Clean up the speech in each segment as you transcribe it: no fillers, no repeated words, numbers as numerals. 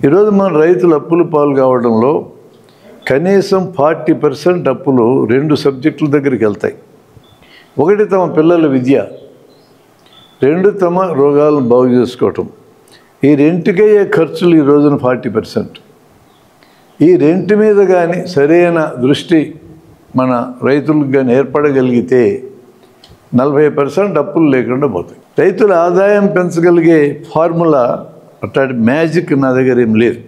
ఈరోజు మన రైతులు అప్పులు పాలు కావడంలో కనీసం 40% అప్పులు 2 సబ్జెక్టుల దగ్గరికి వెళ్తాయి. ఒకటి తమ పిల్లల విద్య, 2 తమ రోగాలను బాగు చేసుకోవటం. ఈ రెంటికయ్యే ఖర్చులు ఈ రోజున 40%. ఈ రెంటి మీద కానీ సరైన దృష్టి మన రైతులకు కానీ ఏర్పడగలిగితే 40% అప్పులు లేకుండా పోతాయి. రైతుల ఆదాయం పెంచగలిగే ఫార్ములా అట్లాంటి మ్యాజిక్ నా దగ్గర ఏం లేదు,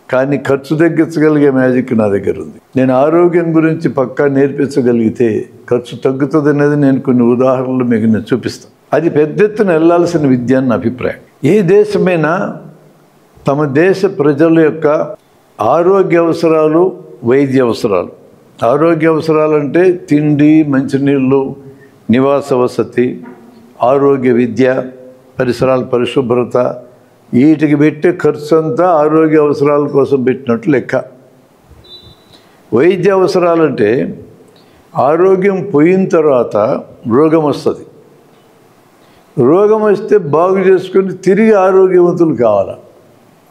కానీ ఖర్చు తగ్గించగలిగే మ్యాజిక్ నా దగ్గర ఉంది. నేను ఆరోగ్యం గురించి పక్కా నేర్పించగలిగితే ఖర్చు తగ్గుతుంది అనేది నేను కొన్ని ఉదాహరణలు మీకు నేను చూపిస్తాను. అది పెద్ద ఎత్తున వెళ్ళాల్సిన విద్య అని నా అభిప్రాయం. ఏ దేశమైనా తమ దేశ ప్రజల యొక్క ఆరోగ్య అవసరాలు, వైద్య అవసరాలు. ఆరోగ్య అవసరాలు అంటే తిండి, మంచినీళ్ళు, నివాస వసతి, ఆరోగ్య విద్య, పరిసరాల పరిశుభ్రత, వీటికి పెట్టే ఖర్చు అంతా ఆరోగ్య అవసరాల కోసం పెట్టినట్టు లెక్క. వైద్య అవసరాలంటే ఆరోగ్యం పోయిన తర్వాత రోగం వస్తుంది. రోగం వస్తే బాగు చేసుకొని తిరిగి ఆరోగ్యవంతులు కావాలి.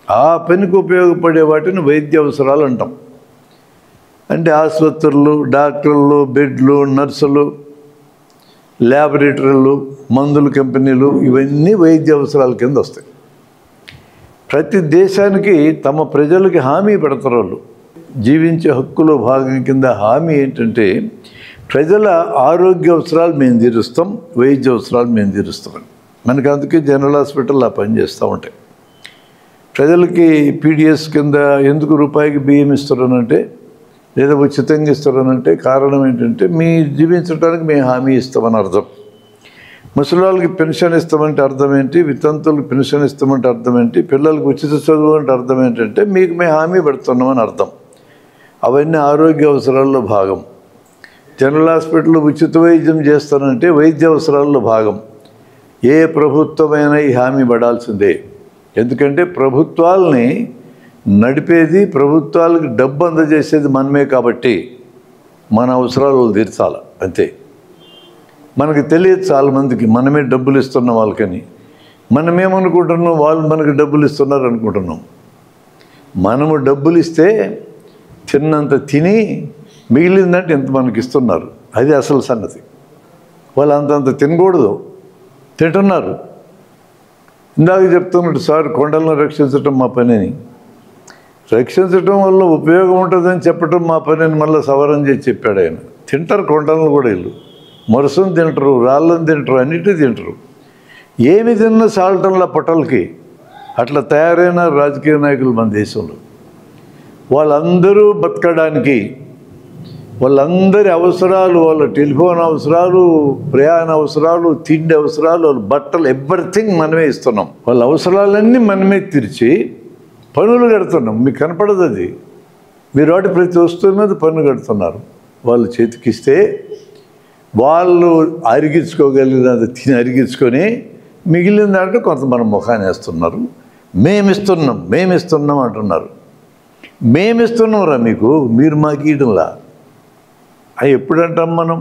ఆ పనికి ఉపయోగపడే వాటిని వైద్య అవసరాలు అంటాం. అంటే ఆసుపత్రులు, డాక్టర్లు, బెడ్లు, నర్సులు, ల్యాబొరేటరీలు, మందుల కంపెనీలు, ఇవన్నీ వైద్య అవసరాల కింద వస్తాయి. ప్రతి దేశానికి తమ ప్రజలకి హామీ పెడతారు వాళ్ళు. జీవించే హక్కులో భాగం కింద హామీ ఏంటంటే ప్రజల ఆరోగ్య అవసరాలు మేము తీరుస్తాం, వైద్య అవసరాలు మేము తీరుస్తామని. మనకు అందుకే జనరల్ హాస్పిటల్ ఆ పని చేస్తూ ఉంటాయి. ప్రజలకి పీడిఎస్ కింద ఎందుకు రూపాయికి బియ్యం ఇస్తారనంటే, లేదా ఉచితంగా ఇస్తారనంటే కారణం ఏంటంటే మీ జీవించడానికి మేము హామీ ఇస్తామని అర్థం. ముసలివాళ్ళకి పెన్షన్ ఇస్తామంటే అర్థం ఏంటి, వితంతువులకు పెన్షన్ ఇస్తామంటే అర్థం ఏంటి, పిల్లలకు ఉచిత చదువు అంటే అర్థం ఏంటంటే మీకు మేము హామీ పెడుతున్నామని అర్థం. అవన్నీ ఆరోగ్య అవసరాల్లో భాగం. జనరల్ హాస్పిటల్లో ఉచిత వైద్యం చేస్తానంటే వైద్య అవసరాల్లో భాగం. ఏ ప్రభుత్వమైనా ఈ హామీ పడాల్సిందే. ఎందుకంటే ప్రభుత్వాలని నడిపేది, ప్రభుత్వాలకు డబ్బు అందజేసేది మనమే కాబట్టి మన అవసరాలు తీర్చాలి అంతే. మనకు తెలియదు చాలామందికి మనమే డబ్బులు ఇస్తున్నాం వాళ్ళకని. మనమేమనుకుంటున్నాం, వాళ్ళు మనకు డబ్బులు ఇస్తున్నారు అనుకుంటున్నాం. మనము డబ్బులు ఇస్తే తిన్నంత తిని మిగిలిందంటే ఇంత మనకి ఇస్తున్నారు. అది అసలు సంగతి. వాళ్ళు అంతంత తినకూడదు, తింటున్నారు. ఇందాక చెప్తున్నట్టు సార్ కొండలను రక్షించటం మా పనిని, రక్షించటం వల్ల ఉపయోగం ఉంటుందని చెప్పటం మా పనిని మళ్ళీ సవరణ చేసి చెప్పాడు ఆయన. తింటారు కొండలను కూడా వీళ్ళు, మరుసను తింటారు, రాళ్ళను తింటారు, అన్నిటి తింటారు. ఏమి తిన్నా సాల్టంలా పొట్టలకి. అట్లా తయారైన రాజకీయ నాయకులు మన దేశంలో. వాళ్ళందరూ బతకడానికి, వాళ్ళందరి అవసరాలు, వాళ్ళ టెలిఫోన్ అవసరాలు, ప్రయాణ అవసరాలు, తిండి అవసరాలు, వాళ్ళ బట్టలు, ఎవ్రీథింగ్ మనమే ఇస్తున్నాం. వాళ్ళ అవసరాలన్నీ మనమే తీర్చి పన్నులు కడుతున్నాం. మీకు కనపడదు అది. మీరు వాటి ప్రతి వస్తువు మీద పన్ను కడుతున్నారు. వాళ్ళు చేతికిస్తే వాళ్ళు అరిగించుకోగలిగినంత తిని అరిగించుకొని మిగిలిన దాంట్లో కొంత మన ముఖాన్ని వేస్తున్నారు. మేమిస్తున్నాం అంటున్నారు. మేమిస్తున్నాం రా మీకు, మీరు మాకు ఇయడంలా. అవి ఎప్పుడంటాం మనం?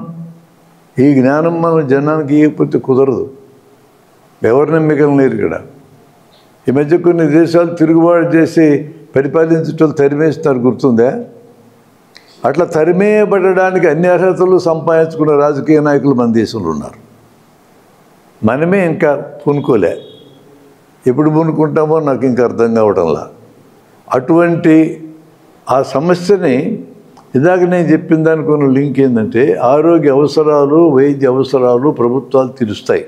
ఈ జ్ఞానం మనం జనానికి ఇవ్వకపోతే కుదరదు. ఎవరు నమ్మికలు లేరు ఇక్కడ. ఈ మధ్య కొన్ని దేశాలు తిరుగుబాటు చేసి పరిపాలించటం తరిమేస్తున్నారు, గుర్తుందా? అట్లా తరిమేయబడడానికి అన్ని అర్హతలు సంపాదించుకున్న రాజకీయ నాయకులు మన దేశంలో ఉన్నారు. మనమే ఇంకా పూనుకోలే. ఎప్పుడు పూనుకుంటామో నాకు ఇంకా అర్థం కావడంలా. అటువంటి ఆ సమస్యని ఇందాక నేను చెప్పిన దానికి ఉన్న లింక్ ఏంటంటే ఆరోగ్య అవసరాలు, వైద్య అవసరాలు ప్రభుత్వాలు తీరుస్తాయి.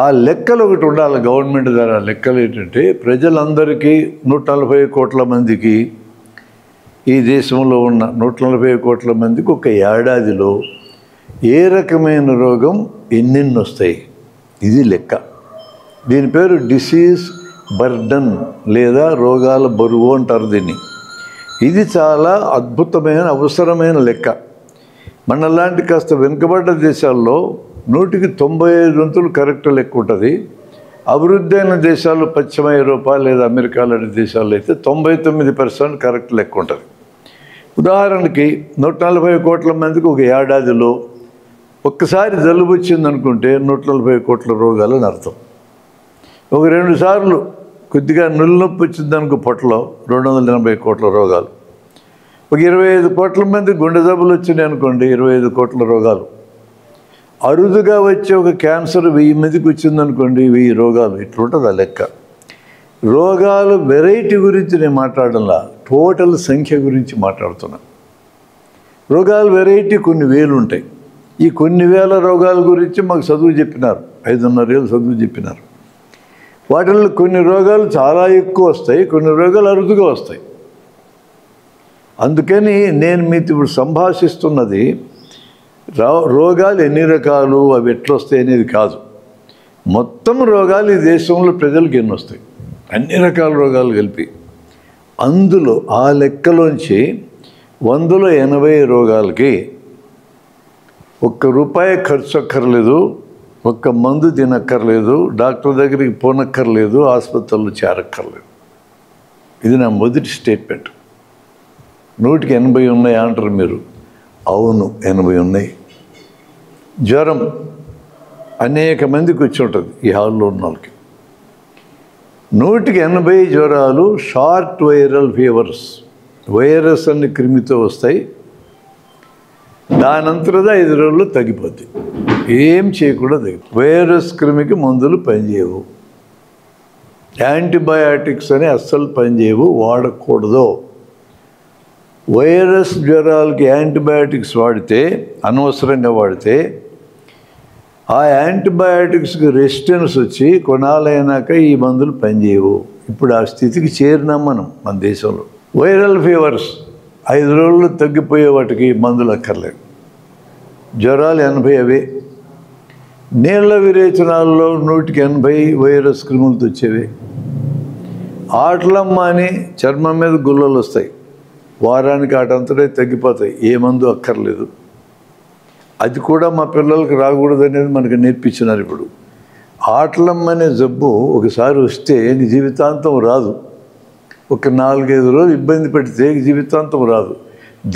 ఆ లెక్కలు ఒకటి ఉండాలి గవర్నమెంట్ ద్వారా. లెక్కలు ఏంటంటే ప్రజలందరికీ 140 కోట్ల మందికి, ఈ దేశంలో ఉన్న 140 కోట్ల మందికి ఒక ఏడాదిలో ఏ రకమైన రోగం ఎన్నెన్ని వస్తాయి, ఇది లెక్క. దీని పేరు డిసీజ్ బర్డన్ లేదా రోగాల బరువు అంటారు దీన్ని. ఇది చాలా అద్భుతమైన అవసరమైన లెక్క. మనలాంటి కాస్త వెనుకబడ్డ దేశాల్లో 100కి 95 వంతులు కరెక్ట్ లెక్క ఉంటుంది. అభివృద్ధి అయిన దేశాలు పశ్చిమ ఐరోపా లేదా అమెరికా లాంటి దేశాల్లో అయితే 99% కరెక్ట్ లెక్క ఉంటుంది. ఉదాహరణకి 140 కోట్ల మందికి ఒక ఏడాదిలో ఒక్కసారి జలుబు వచ్చిందనుకుంటే 140 కోట్ల రోగాలని అర్థం. ఒక 2 సార్లు కొద్దిగా నొప్పి వచ్చిందనుకో పొట్టలో 280 కోట్ల రోగాలు. ఒక 25 కోట్ల మంది గుండె జబ్బులు వచ్చినాయి అనుకోండి, 25 కోట్ల రోగాలు. అరుదుగా వచ్చే ఒక క్యాన్సర్ 1000 మందికి వచ్చిందనుకోండి, 1000 రోగాలు. ఇట్లుంటుంది ఆ లెక్క. రోగాలు వెరైటీ గురించి నేను మాట్లాడడంలా, టోటల్ సంఖ్య గురించి మాట్లాడుతున్నా. రోగాలు వెరైటీ కొన్ని వేలు ఉంటాయి. ఈ కొన్ని వేల రోగాల గురించి మాకు చదువు చెప్పినారు, 5.5 ఏళ్ళు చదువు చెప్పినారు. వాటిల్లో కొన్ని రోగాలు చాలా ఎక్కువ వస్తాయి, కొన్ని రోగాలు అరుదుగా వస్తాయి. అందుకని నేను మీతో ఇప్పుడు సంభాషిస్తున్నది రోగాలు ఎన్ని రకాలు, అవి ఎట్లొస్తాయి అనేది కాదు. మొత్తం రోగాలు ఈ దేశంలో ప్రజలకు ఎన్ని వస్తాయి, అన్ని రకాల రోగాలు కలిపి. అందులో ఆ లెక్కలోంచి 100లో 80 రోగాలకి ₹1 ఖర్చు అక్కర్లేదు, ఒక్క మందు తినక్కర్లేదు, డాక్టర్ దగ్గరికి పోనక్కర్లేదు, ఆసుపత్రుల్లో చేరక్కర్లేదు. ఇది నా మొదటి స్టేట్మెంట్. 100కి 80 ఉన్నాయి అంటారు మీరు. అవును, 80 ఉన్నాయి. జ్వరం అనేక మందికి వచ్చి ఉంటుంది ఈ హాల్లో ఉన్న వాళ్ళకి. 100కి 80 జ్వరాలు షార్ట్ వైరల్ ఫీవర్స్, వైరస్ అన్ని క్రిమితో వస్తాయి. దానంతరదా 5 రోజుల్లో తగ్గిపోద్ది, ఏం చేయకుండా తగ్గిపోతుంది. వైరస్ క్రిమికి మందులు పనిచేయవు, యాంటీబయాటిక్స్ అని అస్సలు పనిచేయవు, వాడకూడదు. వైరస్ జ్వరాలకి యాంటీబయాటిక్స్ వాడితే, అనవసరంగా వాడితే, ఆ యాంటీబయాటిక్స్కి రెసిస్టెన్స్ వచ్చి కొనాలైనాక ఈ మందులు పనిచేయవు. ఇప్పుడు ఆ స్థితికి చేరినాం మనం మన దేశంలో. వైరల్ ఫీవర్స్ 5 రోజులు తగ్గిపోయే వాటికి మందులు అక్కర్లేదు. జ్వరాలు 80 అవే. నీళ్ల విరేచనాల్లో 100కి 80 వైరస్ క్రిములతో వచ్చేవి. ఆటలమ్మ అని చర్మం మీద గుల్లలు వస్తాయి, వారానికి ఆటంతటే తగ్గిపోతాయి, ఏ మందు అక్కర్లేదు. అది కూడా మా పిల్లలకి రాకూడదు అనేది మనకు నేర్పించినారు. ఇప్పుడు ఆటలమ్మ అనే జబ్బు ఒకసారి వస్తే జీవితాంతం రాదు. ఒక 4-5 రోజులు ఇబ్బంది పెడితే జీవితాంతం రాదు.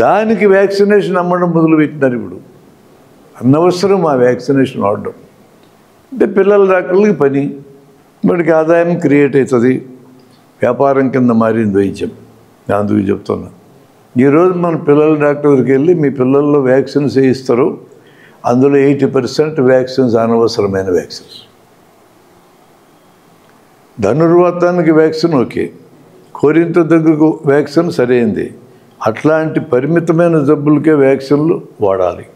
దానికి వ్యాక్సినేషన్ అమ్మడం మొదలుపెట్టినారు. ఇప్పుడు అనవసరం ఆ వ్యాక్సినేషన్ వాడడం. అంటే పిల్లల డాక్టర్లకి పని, మనకి ఆదాయం క్రియేట్ అవుతుంది, వ్యాపారం కింద మారింది వైద్యం. అందుకు చెప్తున్నా, ఈరోజు మన పిల్లల డాక్టర్ దగ్గరికి వెళ్ళి మీ పిల్లల్లో వ్యాక్సిన్స్ వేయిస్తారు, అందులో 80% వ్యాక్సిన్స్ అనవసరమైన వ్యాక్సిన్స్. ధనుర్వాతానికి వ్యాక్సిన్ ఓకే, కోరింత దగ్గుకు వ్యాక్సిన్ సరైంది. అట్లాంటి పరిమితమైన జబ్బులకే వ్యాక్సిన్లు వాడాలి,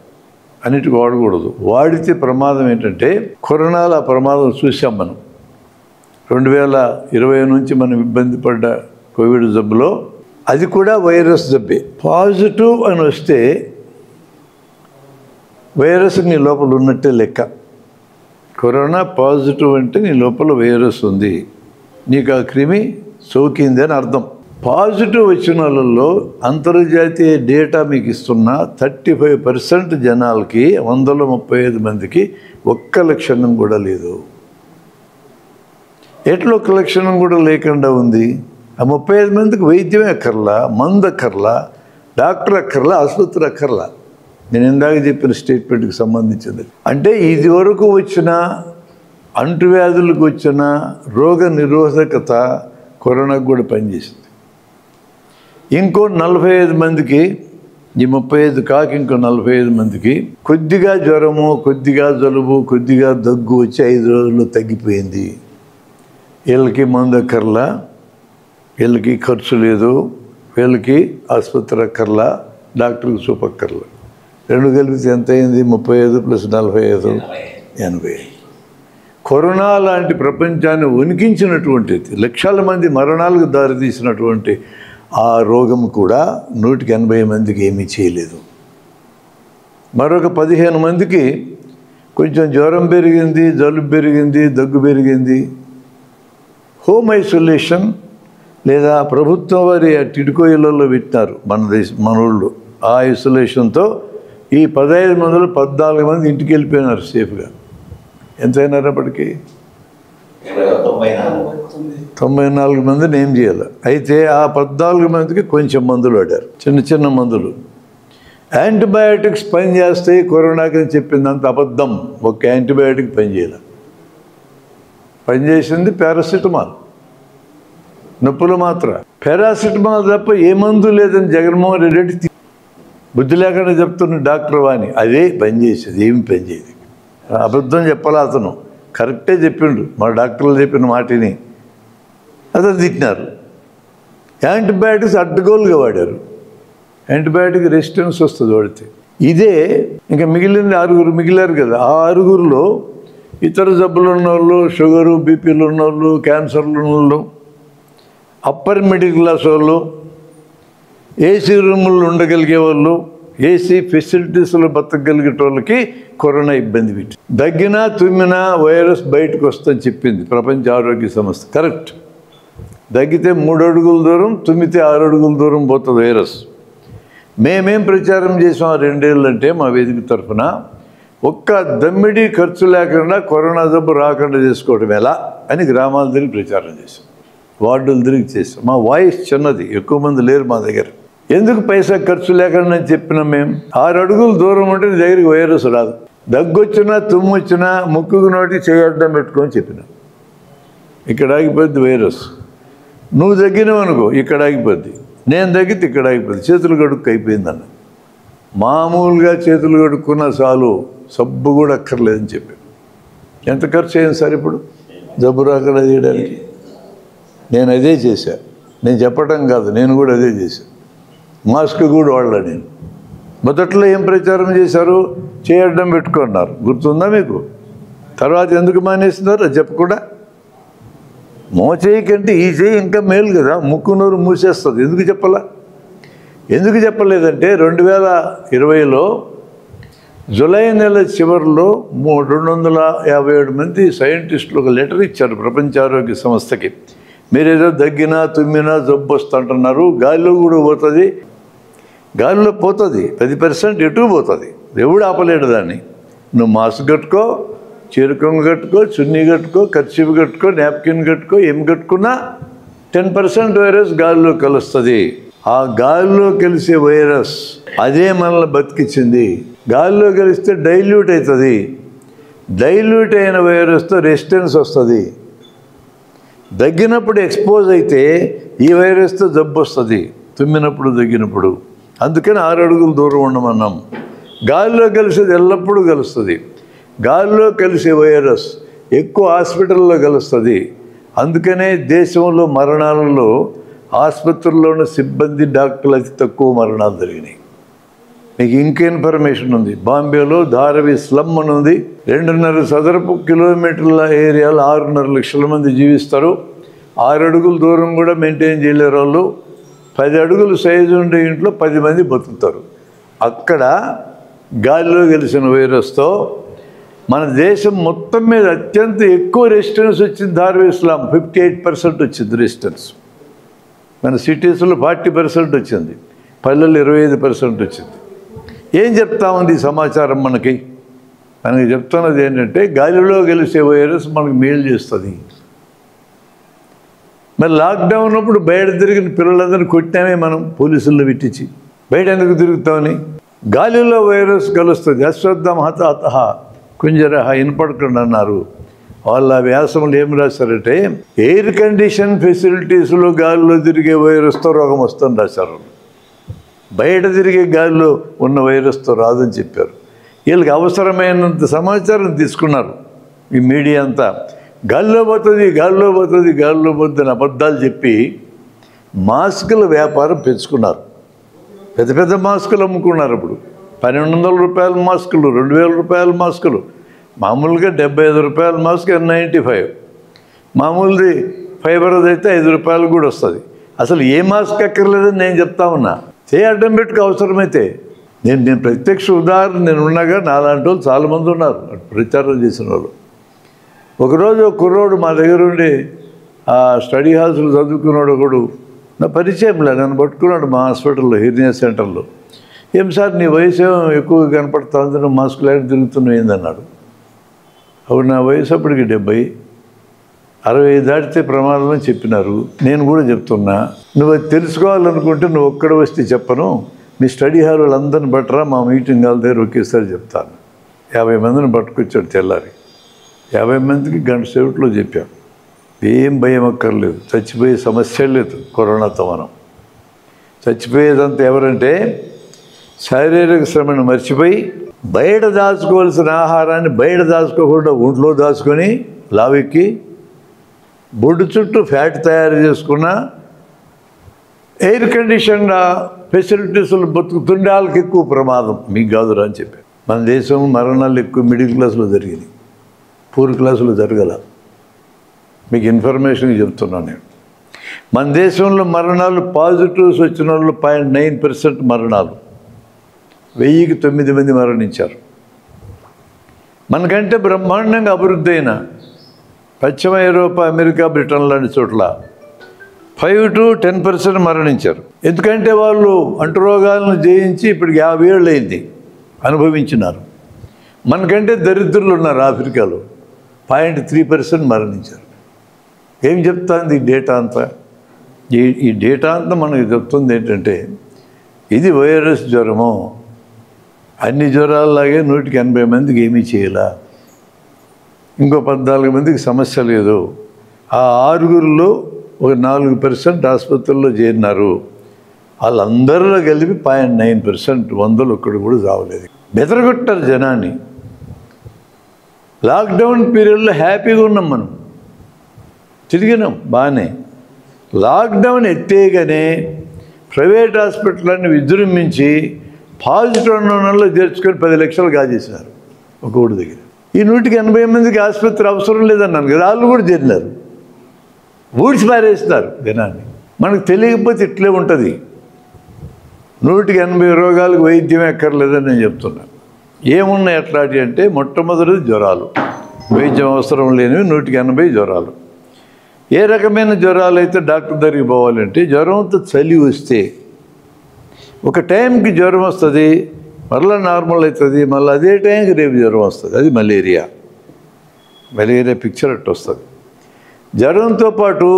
అన్నిటికీ వాడకూడదు. వాడితే ప్రమాదం ఏంటంటే, కరోనాలో ఆ ప్రమాదం చూసాం మనం. 2020 నుంచి మనం ఇబ్బంది పడ్డ కోవిడ్ జబ్బులో అది కూడా వైరస్ జబ్బే. పాజిటివ్ అని వస్తే వైరస్ నీ లోపల ఉన్నట్టే లెక్క. కరోనా పాజిటివ్ అంటే నీ లోపల వైరస్ ఉంది, నీకు ఆ క్రిమి సోకింది అని అర్థం. పాజిటివ్ వచ్చిన వాళ్ళల్లో అంతర్జాతీయ డేటా మీకు ఇస్తున్న 35% జనాలకి 135 మందికి ఒక్క లక్షణం కూడా లేదు. ఎట్లా ఒక్క లక్షణం కూడా లేకుండా ఉంది? ఆ 35 మందికి వైద్యమే అక్కర్లా, మందు అక్కర్లా, డాక్టర్ అక్కర్లా, ఆసుపత్రి అక్కర్లా. నేను ఇందాక చెప్పిన స్టేట్మెంట్కి సంబంధించింది. అంటే ఇది వరకు వచ్చిన అంటువ్యాధులకు వచ్చిన రోగ నిరోధకత కరోనాకు కూడా పనిచేసింది. ఇంకో 45 మందికి, ఈ 35 కాక ఇంకో 45 మందికి కొద్దిగా జ్వరము, కొద్దిగా జలుబు, కొద్దిగా దగ్గు వచ్చి 5 రోజుల్లో తగ్గిపోయింది. వీళ్ళకి మందు అక్కర్లా, వీళ్ళకి ఖర్చు లేదు, వీళ్ళకి ఆసుపత్రి అక్కర్లా, డాక్టర్కి చూపక్కర్లా. 2 కలిపితే ఎంత అయింది? 35 + 45 80. కరోనా లాంటి ప్రపంచాన్ని వణికించినటువంటిది, లక్షల మంది మరణాలకు దారితీసినటువంటి ఆ రోగం కూడా 100కి 80 మందికి ఏమీ చేయలేదు. మరొక 15 మందికి కొంచెం జ్వరం పెరిగింది, జలుబు పెరిగింది, దగ్గు పెరిగింది, హోమ్ ఐసోలేషన్ లేదా ప్రభుత్వం వారి టిడ్కో ఇళ్లలో పెట్టినారు మన ఊళ్ళో. ఆ ఐసోలేషన్తో ఈ 15 మందిలో 14 మంది ఇంటికి వెళ్ళిపోయినారు సేఫ్గా. ఎంత అయినారప్పటికీ? 94 మందిని ఏం చేయాలి? అయితే ఆ 14 మందికి కొంచెం మందులు వాడారు, చిన్న చిన్న మందులు. యాంటీబయాటిక్స్ పనిచేస్తాయి కరోనాకి అని చెప్పింది అంత అబద్ధం. ఒక యాంటీబయాటిక్ పనిచేయాలి. పనిచేసింది పారాసిటమాల్. నొప్పుల మాత్ర, పారాసిటమాల్ తప్ప ఏ మందు లేదని జగన్మోహన్ రెడ్డి బుద్ధి లేకుండా చెప్తున్న డాక్టర్ వాణి అదే పనిచేసేది, ఏమి పనిచేయదు. అబద్ధం చెప్పాలి, అతను కరెక్టే చెప్పిండు. మా డాక్టర్లు చెప్పిన మాటిని అతను తిట్టినారు. యాంటీబయాటిక్స్ అడ్డగోలుగా వాడారు. యాంటీబయాటిక్ రెసిస్టెన్స్ వస్తుంది వాడితే. ఇదే ఇంకా మిగిలిన 6 మిగిలారు కదా, ఆ 6లో ఇతర జబ్బులు ఉన్నవాళ్ళు, షుగరు బీపీలు ఉన్నవాళ్ళు, క్యాన్సర్లు ఉన్నవాళ్ళు, అప్పర్ మిడిల్ క్లాస్ వాళ్ళు, ఏసీ రూముల్లో ఉండగలిగే వాళ్ళు, ఏసీ ఫెసిలిటీస్లో బతకగలిగే వాళ్ళకి కరోనా ఇబ్బంది పెట్టి దగ్గినా తుమ్మినా వైరస్ బయటకు వస్తుందని చెప్పింది ప్రపంచ ఆరోగ్య సంస్థ. కరెక్ట్. దగ్గితే 3 అడుగుల దూరం, తుమ్మితే 6 అడుగుల దూరం పోతుంది వైరస్. మేమేం ప్రచారం చేసాం 2 ఏళ్ళు అంటే మా వేదిక తరఫున, ఒక్క దమ్మిడి ఖర్చు లేకుండా కరోనా జబ్బు రాకుండా చేసుకోవడం ఎలా అని గ్రామాల తిరిగి ప్రచారం చేసాం, వార్డులు తిరిగి చేసాం. మా వాయిస్ చిన్నది, ఎక్కువ మంది లేరు మా దగ్గర. ఎందుకు పైసా ఖర్చు లేకుండా చెప్పినాం మేము? 6 అడుగుల దూరం ఉంటే నీ దగ్గరికి వైరస్ రాదు. దగ్గొచ్చినా తుమ్ము వచ్చినా ముక్కుకు నోటి చేయడం పెట్టుకొని చెప్పినాం. ఇక్కడ ఆగిపోద్ది వైరస్. నువ్వు తగ్గినవనుకో ఇక్కడ ఆగిపోద్ది, నేను తగ్గితే ఇక్కడ ఆగిపోద్ది. చేతులు కడుక్కు అయిపోయిందన్న. మామూలుగా చేతులు కడుక్కున్నా చాలు, సబ్బు కూడా అక్కర్లేదని చెప్పాను. ఎంత ఖర్చు అయింది సార్ ఇప్పుడు జబ్బు రాకుండా చేయడానికి? నేను అదే చేశా. నేను చెప్పటం కాదు, నేను కూడా అదే చేశాను. మాస్క్ కూడా వాడలా నేను. మొదట్లో ఏం ప్రచారం చేశారు? చేయడం పెట్టుకున్నారు, గుర్తుందా మీకు? తర్వాత ఎందుకు మానేస్తున్నారు అది చెప్పకుండా? మోచేయి కంటే ఈ చేయి ఇంకా మేలు కదా, ముక్కు నోరు మూసేస్తుంది. ఎందుకు చెప్పాలా? ఎందుకు చెప్పలేదంటే 2020లో జూలై నెల చివరిలో 257 మంది సైంటిస్టులు ఒక లెటర్ ఇచ్చారు ప్రపంచ ఆరోగ్య సంస్థకి. మీరేదో దగ్గినా తుమ్మినా జబ్బు వస్తుంటున్నారు, గాలిలో కూడా పోతుంది, గాలిలో పోతుంది 10% ఎటు పోతుంది, ఎవడు ఆపలేడు దాన్ని. నువ్వు మాస్క్ కట్టుకో, చీరకొంగు కట్టుకో, చున్నీ కట్టుకో, కర్చీఫ్ కట్టుకో, నాప్కిన్ కట్టుకో, ఏం కట్టుకున్నా 10% వైరస్ గాలిలో కలుస్తుంది. ఆ గాలిలో కలిసే వైరస్ అదే మనల్ని బతికించింది. గాలిలో కలిస్తే డైల్యూట్ అవుతుంది. డైల్యూట్ అయిన వైరస్తో రెసిస్టెన్స్ వస్తుంది. దగ్గినప్పుడు ఎక్స్పోజ్ అయితే ఈ వైరస్తో జబ్బు వస్తుంది, తుమ్మినప్పుడు దగ్గినప్పుడు. అందుకని 6 అడుగుల దూరం ఉండమన్నాం. గాలిలో కలిసేది ఎల్లప్పుడూ కలుస్తుంది. గాలిలో కలిసే వైరస్ ఎక్కువ హాస్పిటల్లో కలుస్తుంది. అందుకనే దేశంలో మరణాలలో ఆసుపత్రుల్లో ఉన్న సిబ్బంది, డాక్టర్లు అతి తక్కువ మరణాలు జరిగినాయి. మీకు ఇంక ఇన్ఫర్మేషన్ ఉంది. బాంబేలో ధారావి స్లమ్ అని ఉంది. 2.5 చదరపు కిలోమీటర్ల ఏరియాలో 6.5 లక్షల మంది జీవిస్తారు. 6 అడుగుల దూరం కూడా మెయింటైన్ చేయలేరు వాళ్ళు. 10 అడుగులు సైజు ఉండే ఇంట్లో 10 మంది బతుకుతారు. అక్కడ గాలిలో కలిసిన వైరస్తో మన దేశం మొత్తం మీద అత్యంత ఎక్కువ రెసిస్టెన్స్ వచ్చింది. ధారావి స్లమ్ 58% వచ్చింది రెసిస్టెన్స్. మన సిటీస్లో 40% వచ్చింది, పల్లెలు 25% వచ్చింది. ఏం చెప్తా ఉంది ఈ సమాచారం మనకి చెప్తున్నది ఏంటంటే గాలిలో కలిసే వైరస్ మనకు మేలు చేస్తుంది. మరి లాక్డౌన్ ఉన్నప్పుడు బయట తిరిగిన పిల్లలందరినీ కొట్టినామే మనం, పోలీసుల్లో పెట్టించి. బయట ఎందుకు తిరుగుతామని? గాలిలో వైరస్ కలుస్తుంది. అశ్వత్థం హతాతహ కుంజరహ వినపడకుండా అన్నారు. వాళ్ళ వ్యాసంలో ఏం రాశారంటే ఎయిర్ కండిషన్ ఫెసిలిటీస్లో గాలిలో తిరిగే వైరస్తో రోగం వస్తుందని రాశారు. బయట తిరిగే గాలిలో ఉన్న వైరస్తో రాదని చెప్పారు. వీళ్ళకి అవసరమైనంత సమాచారం తీసుకున్నారు ఈ మీడియా అంతా. గాలిలో పోతుంది, గాలిలో పోతుంది, గాలిలో పోతుంది అబద్ధాలు చెప్పి మాస్కుల వ్యాపారం పెంచుకున్నారు. పెద్ద పెద్ద మాస్కులు అమ్ముకున్నారు. ఇప్పుడు 1200 రూపాయల మాస్కులు, 2000 రూపాయల మాస్కులు. మామూలుగా 75 రూపాయల మాస్క్ N95, మామూలుది ఫైబర్ది అయితే 5 రూపాయలు కూడా వస్తుంది. అసలు ఏ మాస్క్ అక్కర్లేదని నేను చెప్తా ఉన్నా. చేయడం పెట్టుకు అవసరమైతే. నేను ప్రత్యక్ష ఉదాహరణ నేను ఉన్నాగా, నాలాంటి వాళ్ళు చాలామంది ఉన్నారు ప్రచారం చేసిన వాళ్ళు. ఒకరోజు ఒక కుర్రోడు మా దగ్గర ఉండి ఆ స్టడీ హాల్స్లో చదువుకున్నాడు. ఒకడు నా పరిచయంలో నన్ను పట్టుకున్నాడు మా హాస్పిటల్లో, హెర్నియా సెంటర్లో. ఏం సార్ నీ వయసు ఎక్కువగా కనపడుతుంది, నువ్వు మాస్క్ లేకుండా తిరుగుతున్నావు ఏందన్నాడు. అప్పుడు నా వయసు అప్పటికి 70, 60 దాటితే ప్రమాదం అని చెప్పినారు. నేను కూడా చెప్తున్నా, నువ్వు అది తెలుసుకోవాలనుకుంటే నువ్వు ఒక్కడ వస్తే చెప్పను, మీ స్టడీ హాల్ వాళ్ళందరిని బట్టరా, మా మీటింగ్ హాల్ దగ్గర ఒకేసారి చెప్తాను. 50 మందిని పట్టుకొచ్చాడు తెల్లారి. 50 మందికి గంట సేపట్లో చెప్పాను. ఏం భయం అక్కర్లేదు, చచ్చిపోయే సమస్య లేదు. కరోనాతో మనం చచ్చిపోయేదంతా ఎవరంటే శారీరక శ్రమను మర్చిపోయి బయట దాచుకోవాల్సిన ఆహారాన్ని బయట దాచుకోకుండా ఒంట్లో దాచుకొని లావెక్కి బొడ్డు చుట్టూ ఫ్యాట్ తయారు చేసుకున్న ఎయిర్ కండిషన్ ఫెసిలిటీస్లు బతుకుతుండే వాళ్ళకి ఎక్కువ ప్రమాదం, మీకు కాదురా అని చెప్పి. మన దేశం మరణాలు ఎక్కువ మిడిల్ క్లాసులో జరిగినాయి, పూర్ క్లాసులో జరగల. మీకు ఇన్ఫర్మేషన్ చెప్తున్నాను నేను. మన దేశంలో మరణాలు పాజిటివ్స్ వచ్చిన వాళ్ళు 0.9% మరణాలు, 1000కి 9 మంది మరణించారు. మనకంటే బ్రహ్మాండంగా అభివృద్ధి అయిన పశ్చిమ ఐరోపా, అమెరికా, బ్రిటన్ లాంటి చోట్ల 5 to 10% మరణించారు. ఎందుకంటే వాళ్ళు అంటురోగాలను జయించి ఇప్పటికి 50 ఏళ్ళు అయింది, అనుభవించినారు. మనకంటే దరిద్రులు ఉన్నారు ఆఫ్రికాలో, 0.3% మరణించారు. ఏం చెప్తాంది ఈ డేటా అంతా? ఈ డేటా అంతా మనకు చెప్తుంది ఏంటంటే ఇది వైరస్ జ్వరము. అన్ని జ్వరాలలాగే 180 మందికి ఏమీ చేయాల, ఇంకో 14 మందికి సమస్య లేదు. ఆ 6గురిలో ఒక 4% ఆసుపత్రుల్లో చేరినారు. వాళ్ళందరిలో కలిపి 0.9%, 100 ఒక్కడు కూడా చావలేదు. బెదరగొట్టారు జనాన్ని. లాక్డౌన్ పీరియడ్లో హ్యాపీగా ఉన్నాం, మనం తిరిగినాం బాగానే. లాక్డౌన్ ఎత్తేగానే ప్రైవేట్ హాస్పిటల్ని విజృంభించి పాజిటివ్ అన్నలో చేర్చుకొని 10 లక్షలు కాజేసినారు ఒక ఊడి దగ్గర. ఈ 180 మందికి ఆసుపత్రి అవసరం లేదన్నాను కదా, వాళ్ళు కూడా చేరినారు, ఊడ్చి పారేస్తున్నారు జనాన్ని. మనకు తెలియకపోతే ఇట్లే ఉంటుంది. 180 రోగాలకు వైద్యం ఎక్కర్లేదని నేను చెప్తున్నాను. ఏమున్నాయి అట్లాంటివి అంటే, మొట్టమొదటిది జ్వరాలు, వైద్యం అవసరం లేనివి 180 జ్వరాలు. ఏ రకమైన జ్వరాలు అయితే డాక్టర్ దగ్గరికి పోవాలంటే, జ్వరంతో చలి వస్తే ఒక టైంకి జ్వరం వస్తుంది, మరలా నార్మల్ అవుతుంది, మళ్ళీ అదే టైంకి రేపు జ్వరం వస్తుంది. అది మలేరియా పిక్చర్ అట్టు వస్తుంది. జ్వరంతో పాటు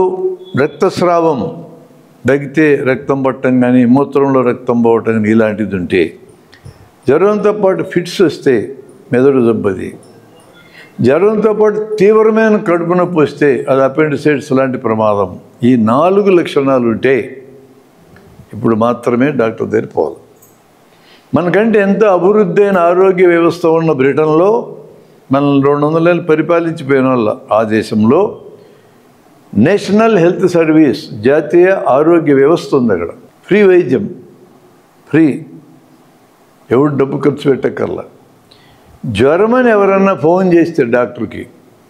రక్తస్రావం, దగ్గితే రక్తం పట్టడం కానీ, మూత్రంలో రక్తం పోవటం కానీ ఇలాంటిది ఉంటే, జ్వరంతో పాటు ఫిట్స్ వస్తే మెదడు జబ్బది, జ్వరంతో పాటు తీవ్రమైన కడుపు నొప్పి వస్తే అది అపెండిసైటిస్ లాంటి ప్రమాదం. ఈ 4 లక్షణాలు ఉంటే ఇప్పుడు మాత్రమే డాక్టర్ దగ్గర పోవాలి. మనకంటే ఎంతో అభివృద్ధి అయిన ఆరోగ్య వ్యవస్థ ఉన్న బ్రిటన్లో, మనం 200 ఏళ్ళు పరిపాలించిపోయిన వాళ్ళ ఆ దేశంలో నేషనల్ హెల్త్ సర్వీస్, జాతీయ ఆరోగ్య వ్యవస్థ ఉంది. అక్కడ ఫ్రీ వైద్యం, ఫ్రీ, ఎవరు డబ్బు ఖర్చు పెట్టక్కర్లా. జ్వరమని ఎవరన్నా ఫోన్ చేస్తే డాక్టర్కి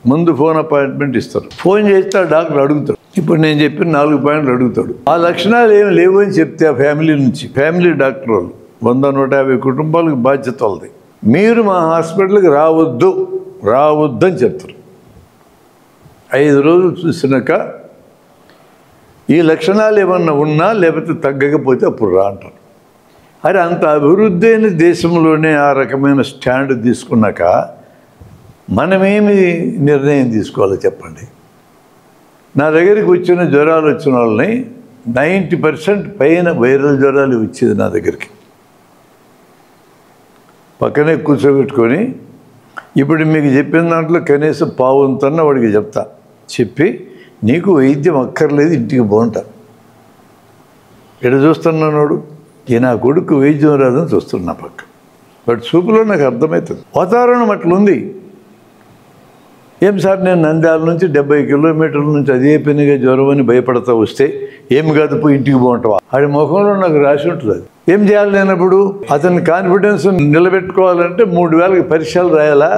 ముందు ఫోన్ అపాయింట్మెంట్ ఇస్తారు. ఫోన్ చేస్తే ఆ డాక్టర్ అడుగుతాడు, ఇప్పుడు నేను చెప్పిన 4 పాయింట్లు అడుగుతాడు. ఆ లక్షణాలు ఏమి లేవు అని చెప్తే ఆ ఫ్యామిలీ నుంచి, ఫ్యామిలీ డాక్టర్ వాళ్ళు 100-150 కుటుంబాలకు బాధ్యత వాళ్ళది. మీరు మా హాస్పిటల్కి రావద్దని చెప్తారు. 5 రోజులు చూసినాక ఈ లక్షణాలు ఏమన్నా ఉన్నా లేకపోతే తగ్గకపోతే అప్పుడు రా అంటారు. అరే, అంత అభివృద్ధి అయిన దేశంలోనే ఆ రకమైన స్టాండ్ తీసుకున్నాక మనమేమి నిర్ణయం తీసుకోవాలో చెప్పండి. నా దగ్గరికి వచ్చిన జ్వరాలు వచ్చిన వాళ్ళని 90% పైన వైరల్ జ్వరాలు వచ్చేది నా దగ్గరికి. పక్కనే కూర్చోబెట్టుకొని ఇప్పుడు మీకు చెప్పిన దాంట్లో కనీసం పావుంతన్న వాడికి చెప్తా, చెప్పి నీకు వైద్యం అక్కర్లేదు, ఇంటికి బాగుంటా. ఇక్కడ చూస్తున్నాడు ఈ నా కొడుకు వైద్యం రాదని చూస్తున్నా పక్క. బట్ చూపులో నాకు అర్థమవుతుంది, వాతావరణం అట్లుంది. ఏం సార్, నేను నంద్యాల నుంచి 70 కిలోమీటర్ల నుంచి అదే పనిగా జ్వరం అని భయపడతా వస్తే ఏం కాదు పోయి ఇంటికి బాగుంటావా? ఆడి ముఖంలో నాకు రాసి ఉంటుంది. అది ఏం చేయాలి లేనప్పుడు? అతని కాన్ఫిడెన్స్ నిలబెట్టుకోవాలంటే 3000కి పరీక్షలు రాయాలా,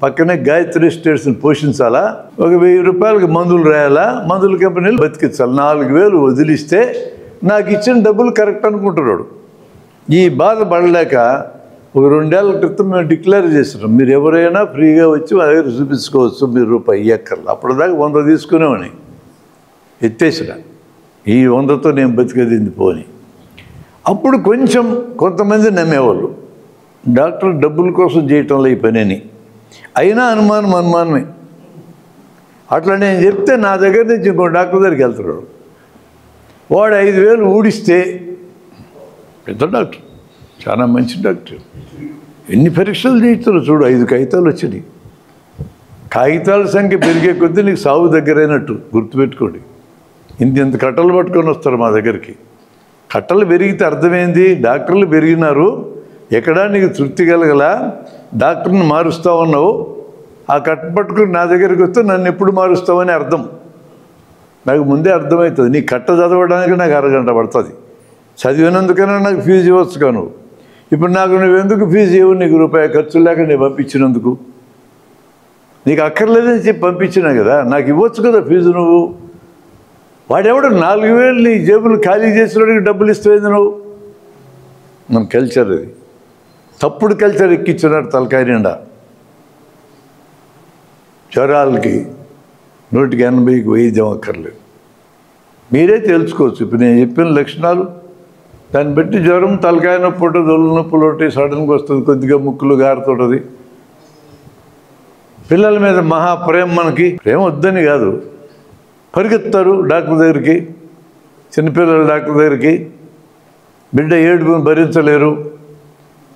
పక్కనే గాయత్రి స్టేట్స్ని పోషించాలా, ఒక 1000 రూపాయలకి మందులు రాయాలా, మందుల కంపెనీలు బతికించాలి. 4000 వదిలిస్తే నాకు ఇచ్చిన డబ్బులు కరెక్ట్ అనుకుంటున్నాడు. ఈ బాధ పడలేక ఒక 2 ఏళ్ల క్రితం మేము డిక్లేర్ చేసినాం, మీరు ఎవరైనా ఫ్రీగా వచ్చి మా దగ్గర చూపించుకోవచ్చు, మీరు రూపాయి ఇయ్యక్కర్లా. అప్పటిదాకా 100 తీసుకునేవని ఎత్తేసిన, ఈ 100తో నేను బతికేదింది పోని. అప్పుడు కొంతమంది నమ్మేవాళ్ళు డాక్టర్ డబ్బుల కోసం చేయటంలో ఈ పనిని. అయినా అనుమానమే. అట్లా నేను చెప్తే నా దగ్గర నుంచి ఇంకో డాక్టర్ దగ్గరికి వెళ్తున్నాడు. వాడు 5000 ఊడిస్తే, పెద్ద డాక్టర్, చాలా మంచి డాక్టర్, ఎన్ని పరీక్షలు చేయిస్తారు చూడు, 5 కాగితాలు వచ్చినాయి. కాగితాల సంఖ్య పెరిగే కొద్దీ నీకు సాగు దగ్గరైనట్టు గుర్తుపెట్టుకోండి. ఇంత కట్టలు పట్టుకొని వస్తారు మా దగ్గరికి. కట్టలు పెరిగితే అర్థమైంది, డాక్టర్లు పెరిగినారు, ఎక్కడా నీకు తృప్తి కలగల, డాక్టర్ని మారుస్తూ ఉన్నావు, ఆ కట్ట పట్టుకుని నా దగ్గరికి వస్తే నన్ను ఎప్పుడు మారుస్తావని అర్థం. నాకు ముందే అర్థమవుతుంది. నీ కట్ట చదవడానికి నాకు అరగంట పడుతుంది, చదివినందుకైనా నాకు ఫీజు ఇవ్వచ్చు కాను. ఇప్పుడు నాకు నువ్వెందుకు ఫీజు ఇవ్వు? నీకు రూపాయి ఖర్చు లేక నేను పంపించినందుకు. నీకు అక్కర్లేదని చెప్పి పంపించినా కదా, నాకు ఇవ్వచ్చు కదా ఫీజు నువ్వు. వాడెవడు 4,000 నీ జేబులు ఖాళీ చేసినోడికి డబ్బులు ఇస్తావేంది నువ్వు? మన కల్చర్ అది. తప్పుడు కల్చర్ ఎక్కించున్నాడు తలకాయ నిండా. జ్వరాలకి 180కి వైద్యం అక్కర్లేదు. మీరే తెలుసుకోవచ్చు. ఇప్పుడు నేను చెప్పిన లక్షణాలు దాన్ని బట్టి జ్వరం, తలకాయ నొప్పి ఉంటుంది, ఒళ్ళు నొప్పులు ఒకటి, సడన్గా వస్తుంది, కొద్దిగా ముక్కులు గారుతుంటుంది. పిల్లల మీద మహా ప్రేమ, మనకి ప్రేమ వద్దని కాదు, పరిగెత్తారు డాక్టర్ దగ్గరికి, చిన్నపిల్లల డాక్టర్ దగ్గరికి. బిడ్డ ఏడుపుని భరించలేరు,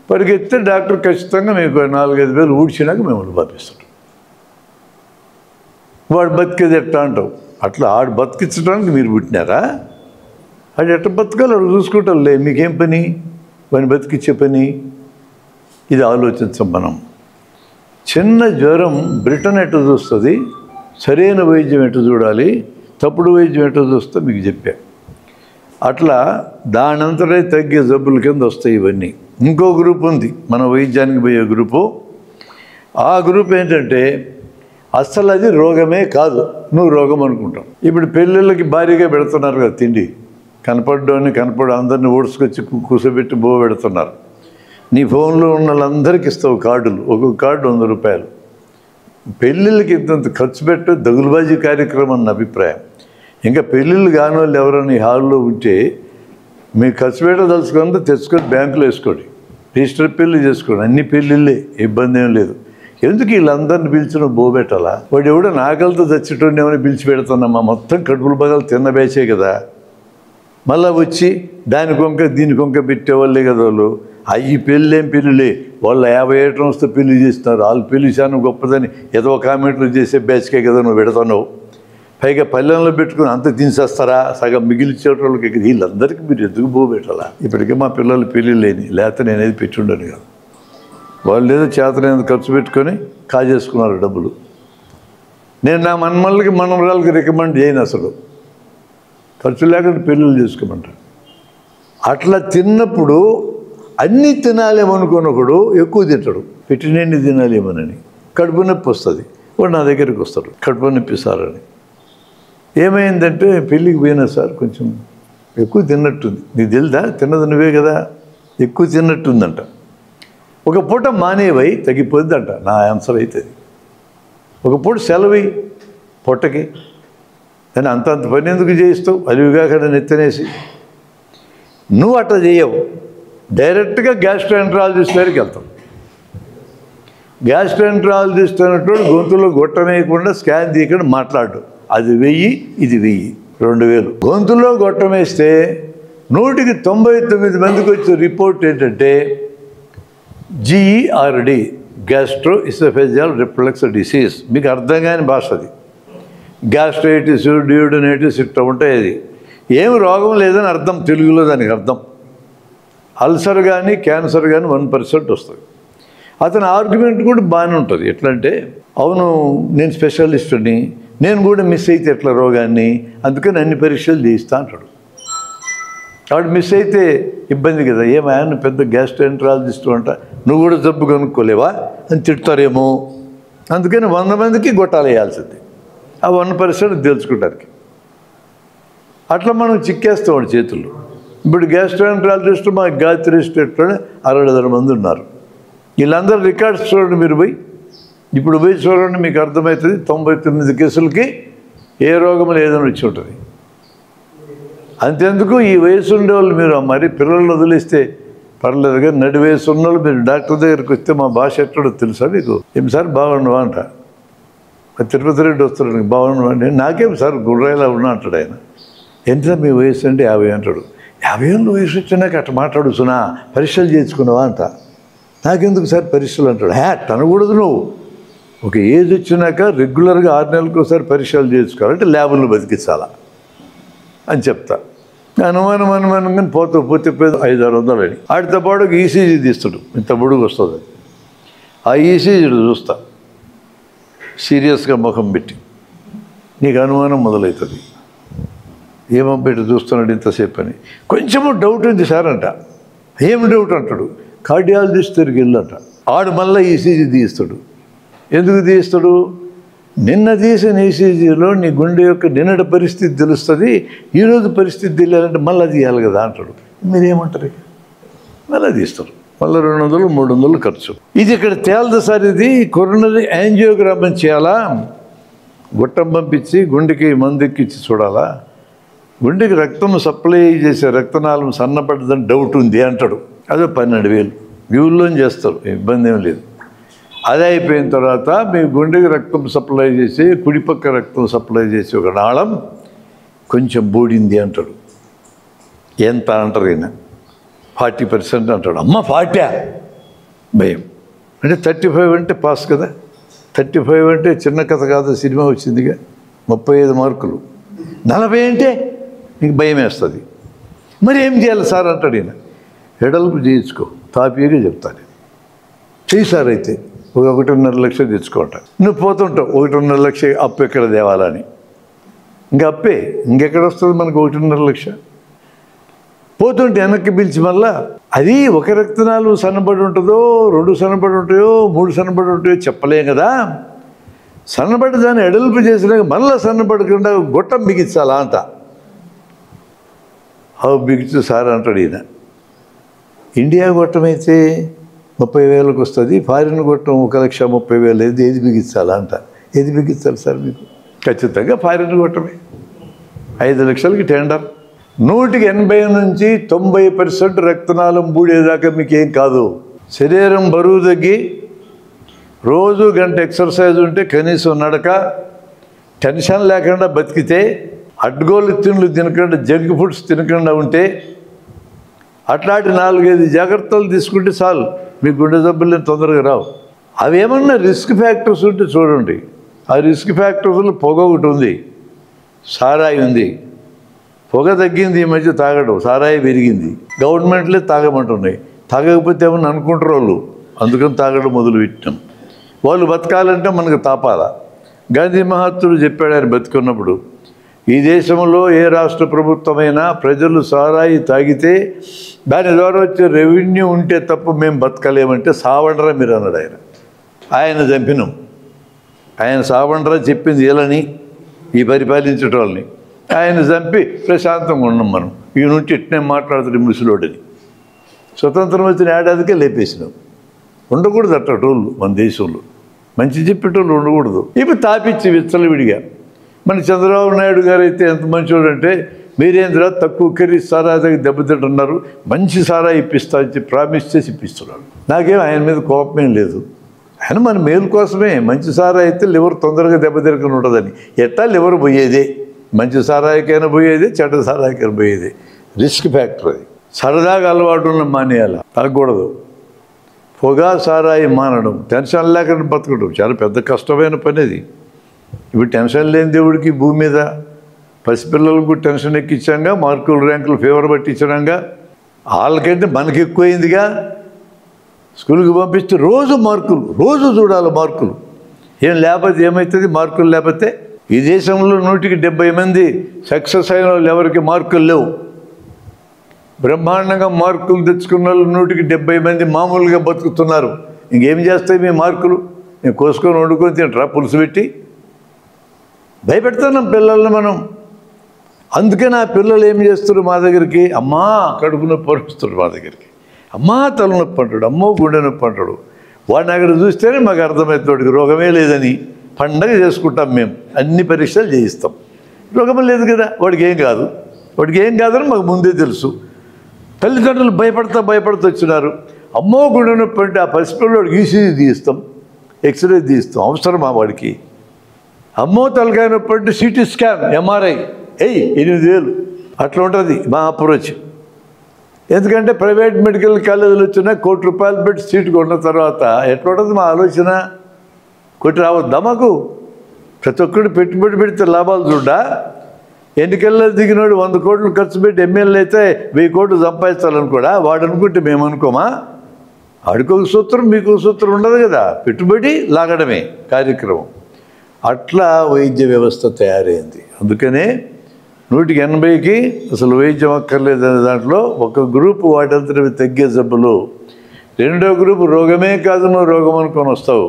పరిగెత్తే డాక్టర్ ఖచ్చితంగా మీకు 4-5 వేలు ఊడ్చినాక మిమ్మల్ని పంపిస్తాడు. వాడు బతికేది ఎట్లా అంటావు? అట్లా ఆడు బతికించడానికి మీరు పుట్టినారా? ఆడు ఎట్లా బతకాలి వాడు చూసుకుంటారులే, మీకేం పని వాడిని బతికిచ్చే పని? ఇది ఆలోచించాం మనం. చిన్న జ్వరం బ్రిటన్ ఎట్లా చూస్తుంది, సరైన వైద్యం ఎట్లా చూడాలి, తప్పుడు వైద్యం ఎట్లా చూస్తా మీకు చెప్పా. అట్లా దానంతటే తగ్గే జబ్బుల కింద వస్తాయి ఇవన్నీ. ఇంకో గ్రూప్ ఉంది మన వైద్యానికి పోయే గ్రూపు. ఆ గ్రూప్ ఏంటంటే అస్సలు అది రోగమే కాదు, నువ్వు రోగం అనుకుంటావు. ఇప్పుడు పెళ్ళిళ్ళకి భారీగా పెడుతున్నారు కదా తిండి, కనపడ్డాన్ని అందరినీ ఓడ్చుకొచ్చి కూర్చోబెట్టి పెడుతున్నారు. నీ ఫోన్లో ఉన్న వాళ్ళందరికీ ఇస్తావు కార్డులు, ఒక్కొక్క కార్డు 100 రూపాయలు. పెళ్ళిళ్ళకి ఇంత ఖర్చు పెట్టు దగులుబాజీ కార్యక్రమం అన్న అభిప్రాయం. ఇంకా పెళ్ళిళ్ళు కాని వాళ్ళు ఎవరైనా ఈ హాల్లో ఉంటే మీరు ఖర్చు పెట్టదలుచుకుంటే తెచ్చుకొని బ్యాంకులో వేసుకోండి, రిజిస్టర్ పెళ్ళి చేసుకోండి, అన్ని పెళ్ళిళ్ళే, ఇబ్బంది ఏం లేదు. ఎందుకు వీళ్ళందరిని పిలిచి నువ్వు బోబెట్టాలా? వాడు ఎవడో నాకలతో చచ్చేటోడిని ఏమైనా పిలిచి పెడుతున్నామా? మొత్తం కడుపులు బగలు తిన్న బేచే కదా. మళ్ళీ వచ్చి దాని కొంక దీని కొంక పెట్టేవాళ్ళే కదా వాళ్ళు. ఈ పెళ్ళేం పెళ్ళిలే, వాళ్ళు 50 ఏళ్ళ వస్తే పెళ్లి చేస్తున్నారు. వాళ్ళు పెళ్లి చాలా గొప్పదని ఏదో కామెంట్లు చేసే బ్యాచ్కే కదా నువ్వు పెడతావు. పైగా పల్లెంలో పెట్టుకుని అంత తినేసేస్తారా? సగం మిగిలిచేటోళ్ళకి వీళ్ళందరికీ మీరు ఎందుకు బోబెట్టాలా? ఇప్పటికే మా పిల్లలు పెళ్ళి లేని, లేకపోతే నేనేది పెట్టి ఉండను కదా. వాళ్ళు ఏదో చేతనేది ఖర్చు పెట్టుకొని కాజేసుకున్నారు డబ్బులు. నేను నా మనమల్లకి మనవరాలకి రికమెండ్ చేయను, అసలు ఖర్చు లేకుండా పెళ్ళిళ్ళు చేసుకోమంటారు. అట్లా తిన్నప్పుడు అన్నీ తినాలేమనుకున్నప్పుడు ఎక్కువ తింటాడు, పెట్టినన్ని తినాలేమోనని కడుపు నొప్పి వస్తుంది. వాడు నా దగ్గరికి వస్తాడు, కడుపు నొప్పి సార్ అని. ఏమైందంటే పెళ్ళికి పోయినా సార్ కొంచెం ఎక్కువ తిన్నట్టుంది. నీకు తెలుదా? తిన్నది నువ్వే కదా, ఎక్కువ తిన్నట్టుందంట. ఒక పూట మానేవై తగ్గిపోద్దంట. నా ఆన్సర్ అయితే ఒక పూట సెలవు పొట్టకి. నేను అంత పని ఎందుకు చేయిస్తావు? అలివిగా కదా నెత్తనేసి. నువ్వు అట్లా చేయవు, డైరెక్ట్గా గ్యాస్ట్రోఎంటరాలజిస్ట్ దగ్గరికి వెళ్తావు. గ్యాస్ట్రోఎంటరాలజిస్ట్ అన్నట్టు గొంతులో గొట్టమేయకుండా స్కాన్ తీయకుండా మాట్లాడు. అది 1000, ఇది 1000, 2000. గొంతులో గొట్టమేస్తే 199 మందికి వచ్చే రిపోర్ట్ ఏంటంటే GERD, gastro oesophageal reflux disease. మీకు అర్థం కాని భాష అది. గ్యాస్ట్రైటిస్, డ్యూడెనైటిస్ ఇట్లా ఉంటాయి. అది ఏం రోగం లేదని అర్థం తెలుగులో, దానికి అర్థం. అల్సర్ కానీ క్యాన్సర్ కానీ 1% వస్తుంది. అతని ఆర్గ్యుమెంట్ కూడా బాగానే ఉంటుంది. ఎట్లా అంటే, అవును నేను స్పెషలిస్ట్ని, నేను కూడా మిస్ అయితే ఎట్లా రోగాన్ని, అందుకని అన్ని పరీక్షలు చేయిస్తా అంటాడు. వాడు మిస్ అయితే ఇబ్బంది కదా. ఏమైనా పెద్ద గ్యాస్ట్రోఎంటరాలజిస్ట్ అంట, నువ్వు కూడా జబ్బు కనుక్కోలేవా అని తిడతారేమో. అందుకని 100 మందికి గొట్టాలు వేయాల్సింది, ఆ 1% తెలుసుకుంటానికి. అట్లా మనం చిక్కేస్తాం వాడి చేతుల్లో. ఇప్పుడు గ్యాస్ట్రోఎంటరాలజిస్ట్ మా గాయత్రి స్టేట్లోనే 60,000 మంది ఉన్నారు. వీళ్ళందరూ రికార్డ్స్ చూడండి మీరు పోయి. ఇప్పుడు పోయి చూడండి, మీకు అర్థమవుతుంది. 99 కేసులకి ఏ రోగం లేదని వచ్చి ఉంటుంది. అంతెందుకు ఈ వయసు ఉండేవాళ్ళు మీరు మరి పిల్లలను వదిలేస్తే పర్లేదు, కానీ నడి వయసు ఉన్నవాళ్ళు మీరు డాక్టర్ దగ్గరికి వస్తే మా భాష ఎక్కడో తెలుసా మీకు? ఏం సార్ బాగున్నావా అంట. తిరుపతి రెడ్డి వస్తాడు, బాగున్నావా అండి. నాకేం సార్ గుర్రాయిలా ఉన్నా అంటాడు ఆయన. ఎంత మీ వయసు అంటే 50 అంటాడు. 50 ఏళ్ళ వయసు వచ్చినాక అట్లా మాట్లాడుతున్నా, పరీక్షలు చేయించుకున్నావా అంట. నాకెందుకు సార్ పరీక్షలు అంటాడు. అట్ట అనకూడదు నువ్వు, ఒక ఏజ్ వచ్చినాక రెగ్యులర్గా 6 నెలలకు ఒకసారి పరీక్షలు చేసుకోవాలంటే ల్యాబుల్లో బతికించాలా అని చెప్తా. అనుమానంగా పోతే 500-600 అని వాటితో పాటు ఒక ఈసీజీ తీస్తాడు, ఇంత బుడుగు వస్తుంది. ఆ ఈసీజీడు చూస్తా సీరియస్గా ముఖం పెట్టి, నీకు అనుమానం మొదలవుతుంది. ఏమబ్బెట్టి చూస్తున్నాడు ఇంతసేపు అని. కొంచెము డౌట్ ఉంది సార్ అంట. ఏం డౌట్ అంటాడు, కార్డియాలజిస్ట్ తిరిగి వెళ్ళంట. ఆడు మళ్ళీ ఈసీజీ తీస్తాడు. ఎందుకు తీస్తాడు, నిన్న తీసిన ఈసీజీలో నీ గుండె యొక్క నిన్నటి పరిస్థితి తెలుస్తుంది, ఈరోజు పరిస్థితి తెలియాలంటే మళ్ళీ తీయాలి కదా అంటాడు. మీరేమంటారు, మళ్ళీ తీస్తారు. మళ్ళీ 200-300 ఖర్చు. ఇది ఇక్కడ తేలదు సార్, ఇది కొరోనరీ యాంజియోగ్రామ్ చేయాలా, గుట్టం పంపించి గుండెకి మందెక్కించి చూడాలా, గుండెకి రక్తం సప్లై చేసే రక్తనాళం సన్నపడ్డదని డౌట్ ఉంది అంటాడు. అదో 12,000 వ్యూల్లో చేస్తారు, ఇబ్బంది ఏం లేదు. అదే అయిపోయిన తర్వాత మీ గుండెకి రక్తం సప్లై చేసి కుడిపక్క రక్తం సప్లై చేసి ఒక నాళం కొంచెం బూడింది అంటాడు. ఎంత అంటారు ఈయన, 40% అంటాడు. అమ్మ 40 భయం. అంటే 35 అంటే పాస్ కదా. 35 అంటే చిన్న కథ కాదు, సినిమా వచ్చిందిగా, 35 మార్కులు. 40 అంటే నీకు భయం వేస్తుంది. మరి ఏం చేయాలి సార్ అంటాడు ఈయన. ఎడల్పు చేయించుకో, తాపీగా చెప్తాను. చెయ్యి సార్ అయితే 1.5 లక్షలు తెచ్చుకుంటా. నువ్వు పోతుంటావు 1.5 లక్ష అప్పు ఎక్కడ తేవాలని. ఇంకా అప్పే, ఇంకెక్కడ వస్తుంది మనకు 1.5 లక్ష. పోతుంటే వెనక్కి పిలిచి మళ్ళా అది ఒక రక్తనాలు సన్నబడి ఉంటుందో, 2 సన్నబడి ఉంటాయో, 3 సన్నబడి ఉంటాయో చెప్పలేం కదా. సన్నబడి దాన్ని ఎడల్పు చేసినాక మళ్ళీ సన్నబడకుండా గొట్టం బిగించాలా అంట. అవి బిగించు సార్ అంటాడు ఈయన. ఇండియా గొట్టం అయితే 30,000కి వస్తుంది, ఫారిన్ గొట్టం 1,30,000. ఏది బిగించాలా అంట. ఏది బిగించాలి సార్ మీకు? ఖచ్చితంగా ఫారిన్ గొట్టమే. 5 లక్షలకి టెండర్. 180 నుంచి 90% రక్తనాళం బూడేదాకా మీకేం కాదు. శరీరం బరువు తగ్గి రోజు గంట ఎక్సర్సైజ్ ఉంటే, కనీసం నడక, టెన్షన్ లేకుండా బతికితే, అడ్గోలు తిండ్లు తినకుండా, జంక్ ఫుడ్స్ తినకుండా ఉంటే, అట్లాంటి 4-5 జాగ్రత్తలు తీసుకుంటే చాలు, మీ గుండె జబ్బులు తొందరగా రావు. అవి ఏమన్నా రిస్క్ ఫ్యాక్టర్స్ ఉంటే చూడండి. ఆ రిస్క్ ఫ్యాక్టర్స్లో పొగ ఒకటి ఉంది, సారాయి ఉంది. పొగ తగ్గింది ఈ మధ్య తాగడం, సారాయి పెరిగింది. గవర్నమెంట్లే తాగమంటున్నాయి. తాగకపోతే ఏమన్నా అనుకుంటారు వాళ్ళు, అందుకని తాగడం మొదలుపెట్టినాం. వాళ్ళు బతకాలంటే మనకు తాపాలా. గాంధీ మహాత్ముడు చెప్పాడు ఆయన బతుకున్నప్పుడు, ఈ దేశంలో ఏ రాష్ట్ర ప్రభుత్వమైనా ప్రజలు సారాయి తాగితే దాని ద్వారా వచ్చే రెవెన్యూ ఉంటే తప్ప మేము బతకలేమంటే సావండ్రా మీరు అన్నాడు ఆయన. ఆయన చంపినాం. ఆయన సావండ్రా చెప్పింది ఏలని ఈ పరిపాలించడం వాళ్ళని. ఆయన చంపి ప్రశాంతంగా ఉన్నాం మనం. ఈ నుంచి ఇట్నే మాట్లాడుతుంది ముసలోడని. స్వతంత్రం వచ్చిన ఏడాదికే లేపేసినాం. ఉండకూడదు అట్టటోళ్ళు మన దేశంలో, మంచి చెప్పేటోళ్ళు ఉండకూడదు. ఇప్పుడు తాపిచ్చి విచ్చలవిడిగా. మన చంద్రబాబు నాయుడు గారు అయితే ఎంత మంచివాడు అంటే, మీరేంద్ర తక్కువ ఖరీదు సారా దగ్గర దెబ్బతింటున్నారు, మంచి సారా ఇప్పిస్తా అని ప్రామిస్ చేసి ఇప్పిస్తున్నాడు. నాకేం ఆయన మీద కోపమేం లేదు. ఆయన మన మేలు కోసమే. మంచి సారా అయితే లివర్ తొందరగా దెబ్బతిరకని ఉంటుందని. ఎట్టా లివర్ పోయేదే, మంచి సారాయికైనా పోయేది, చెడ్డ సారాయికైనా పోయేది. రిస్క్ ఫ్యాక్టర్ అది. సరదాగా అలవాటు ఉన్న మానేయాలి, తాగకూడదు. పొగా సారాయి మానడం, టెన్షన్ లేకుండా బతకడం చాలా పెద్ద కష్టమైన పని అది. ఇప్పుడు టెన్షన్ లేని దేవుడికి భూమి మీద పసిపిల్లలకు టెన్షన్ ఎక్కించాంగా, మార్కులు ర్యాంకులు ఫేవర్ పట్టించడంగా. వాళ్ళకంటే మనకి ఎక్కువైందిగా. స్కూల్కి పంపిస్తే రోజు మార్కులు, రోజు చూడాలి మార్కులు. ఏం లేకపోతే ఏమవుతుంది, మార్కులు లేకపోతే. ఈ దేశంలో 170 మంది సక్సెస్ అయిన వాళ్ళు ఎవరికి మార్కులు లేవు. బ్రహ్మాండంగా మార్కులు తెచ్చుకున్న వాళ్ళు 170 మంది మామూలుగా బతుకుతున్నారు. ఇంకేం చేస్తాయి మీ మార్కులు? నేను కోసుకొని వండుకొని తింటారా పులుసు పెట్టి? భయపెడుతున్నాం పిల్లల్ని మనం. అందుకే నా పిల్లలు ఏం చేస్తారు మా దగ్గరికి, అమ్మా కడుపు నొప్పి పరుస్తారు మా దగ్గరికి, అమ్మా తలనొప్పి అంటాడు, అమ్మో గుండె నొప్పి అంటాడు. వాడిని అక్కడ చూస్తేనే మాకు అర్థమవుతుంది వాడికి రోగమే లేదని. పండగ చేసుకుంటాం మేము, అన్ని పరీక్షలు చేయిస్తాం. రోగం లేదు కదా, వాడికి ఏం కాదు, వాడికి ఏం కాదని మాకు ముందే తెలుసు. తల్లిదండ్రులు భయపడుతూ వచ్చినారు. అమ్మో గుండె నొప్పి అంటే ఆ పసిపిల్లవాడికి ఈసీజీ తీయిస్తాం, ఎక్స్రే తీయిస్తాం. అవసరమా వాడికి? అమ్మో తలకాయ నొప్పి అంటే సిటీ స్కాన్, ఎంఆర్ఐ 8,000. అట్లా ఉంటుంది మా అప్రోచ్. ఎందుకంటే ప్రైవేట్ మెడికల్ కాలేజీలు వచ్చినా ₹1,00,00,000 పెట్టి సీటు కొన్న తర్వాత ఎట్లా ఉంటుంది మా ఆలోచన? కొట్టి రావద్దా మాకు? ప్రతి ఒక్కడు పెట్టుబడి పెడితే లాభాలు చూడ్డా? ఎన్నికల్లో దిగినోడు 100 కోట్లు ఖర్చు పెట్టి ఎమ్మెల్యే అయితే 1000 కోట్లు సంపాదించాలని కూడా వాడు అనుకుంటే మేము అనుకోమా? ఆడికొక సూత్రం మీకు సూత్రం ఉండదు కదా. పెట్టుబడి లాగడమే కార్యక్రమం. అట్లా వైద్య వ్యవస్థ తయారైంది. అందుకనే 180కి అసలు వైద్యం అక్కర్లేదనే దాంట్లో ఒక గ్రూపు వాటంతటి తగ్గే జబ్బులు, రెండో గ్రూపు రోగమే కాదు నువ్వు రోగం అనుకొని వస్తావు,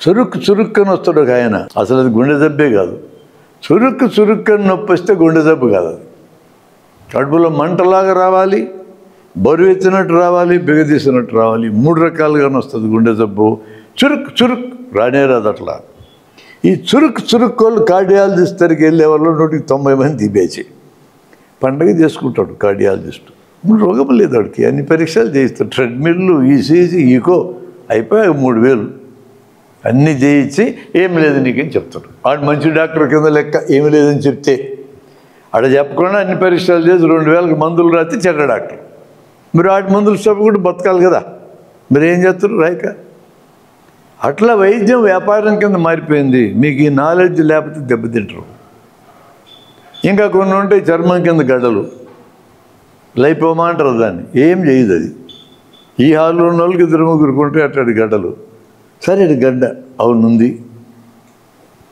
చురుక్కని వస్తాడు ఒక ఆయన. అసలు అది గుండె జబ్బే కాదు. చురుక్కని నొప్పి వస్తే గుండె జబ్బు కాదు. అది కడుపులో మంటలాగా రావాలి, బరువు ఎత్తినట్టు రావాలి, బిగదీసినట్టు రావాలి. 3 రకాలుగానే వస్తుంది గుండె జబ్బు. చురుక్ రానే రాదు. అట్లా ఈ చురుక్కోళ్ళు కార్డియాలజిస్ట్ దగ్గరికి వెళ్ళే వాళ్ళు 190 మంది దిబేచి పండగ చేసుకుంటాడు కార్డియాలజిస్ట్. రోగం లేదు వాడికి, అన్ని పరీక్షలు చేయిస్తాడు. ట్రెడ్మిల్లు, ఈసీజీ, ఈకో అయిపోయాయి 3000 అన్నీ చేయించి ఏమి లేదు నీకేం చెప్తాడు. వాడు మంచి డాక్టర్ కింద లెక్క. ఏమి లేదని చెప్తే ఆడ చెప్పకుండా అన్ని పరీక్షలు చేసి 2000కి మందులు రాస్తే చెడ్డ డాక్టర్. మీరు వాటి మందులు స్టాప్ కూడా బతకాలి కదా, మీరు ఏం చేస్తారు రాయక. అట్లా వైద్యం వ్యాపారం కింద మారిపోయింది. మీకు ఈ నాలెడ్జ్ లేకపోతే దెబ్బతింటారు. ఇంకా కొన్ని ఉంటాయి చర్మం కింద గడ్డలు, లైపోమా అంటారు దాన్ని. ఏం చేయదు అది. ఈ హాల్లో ఉన్న వాళ్ళకి 2-3 ఉంటాయి అట్లాంటి గడ్డలు. సరే అది గడ్డ అవునుంది,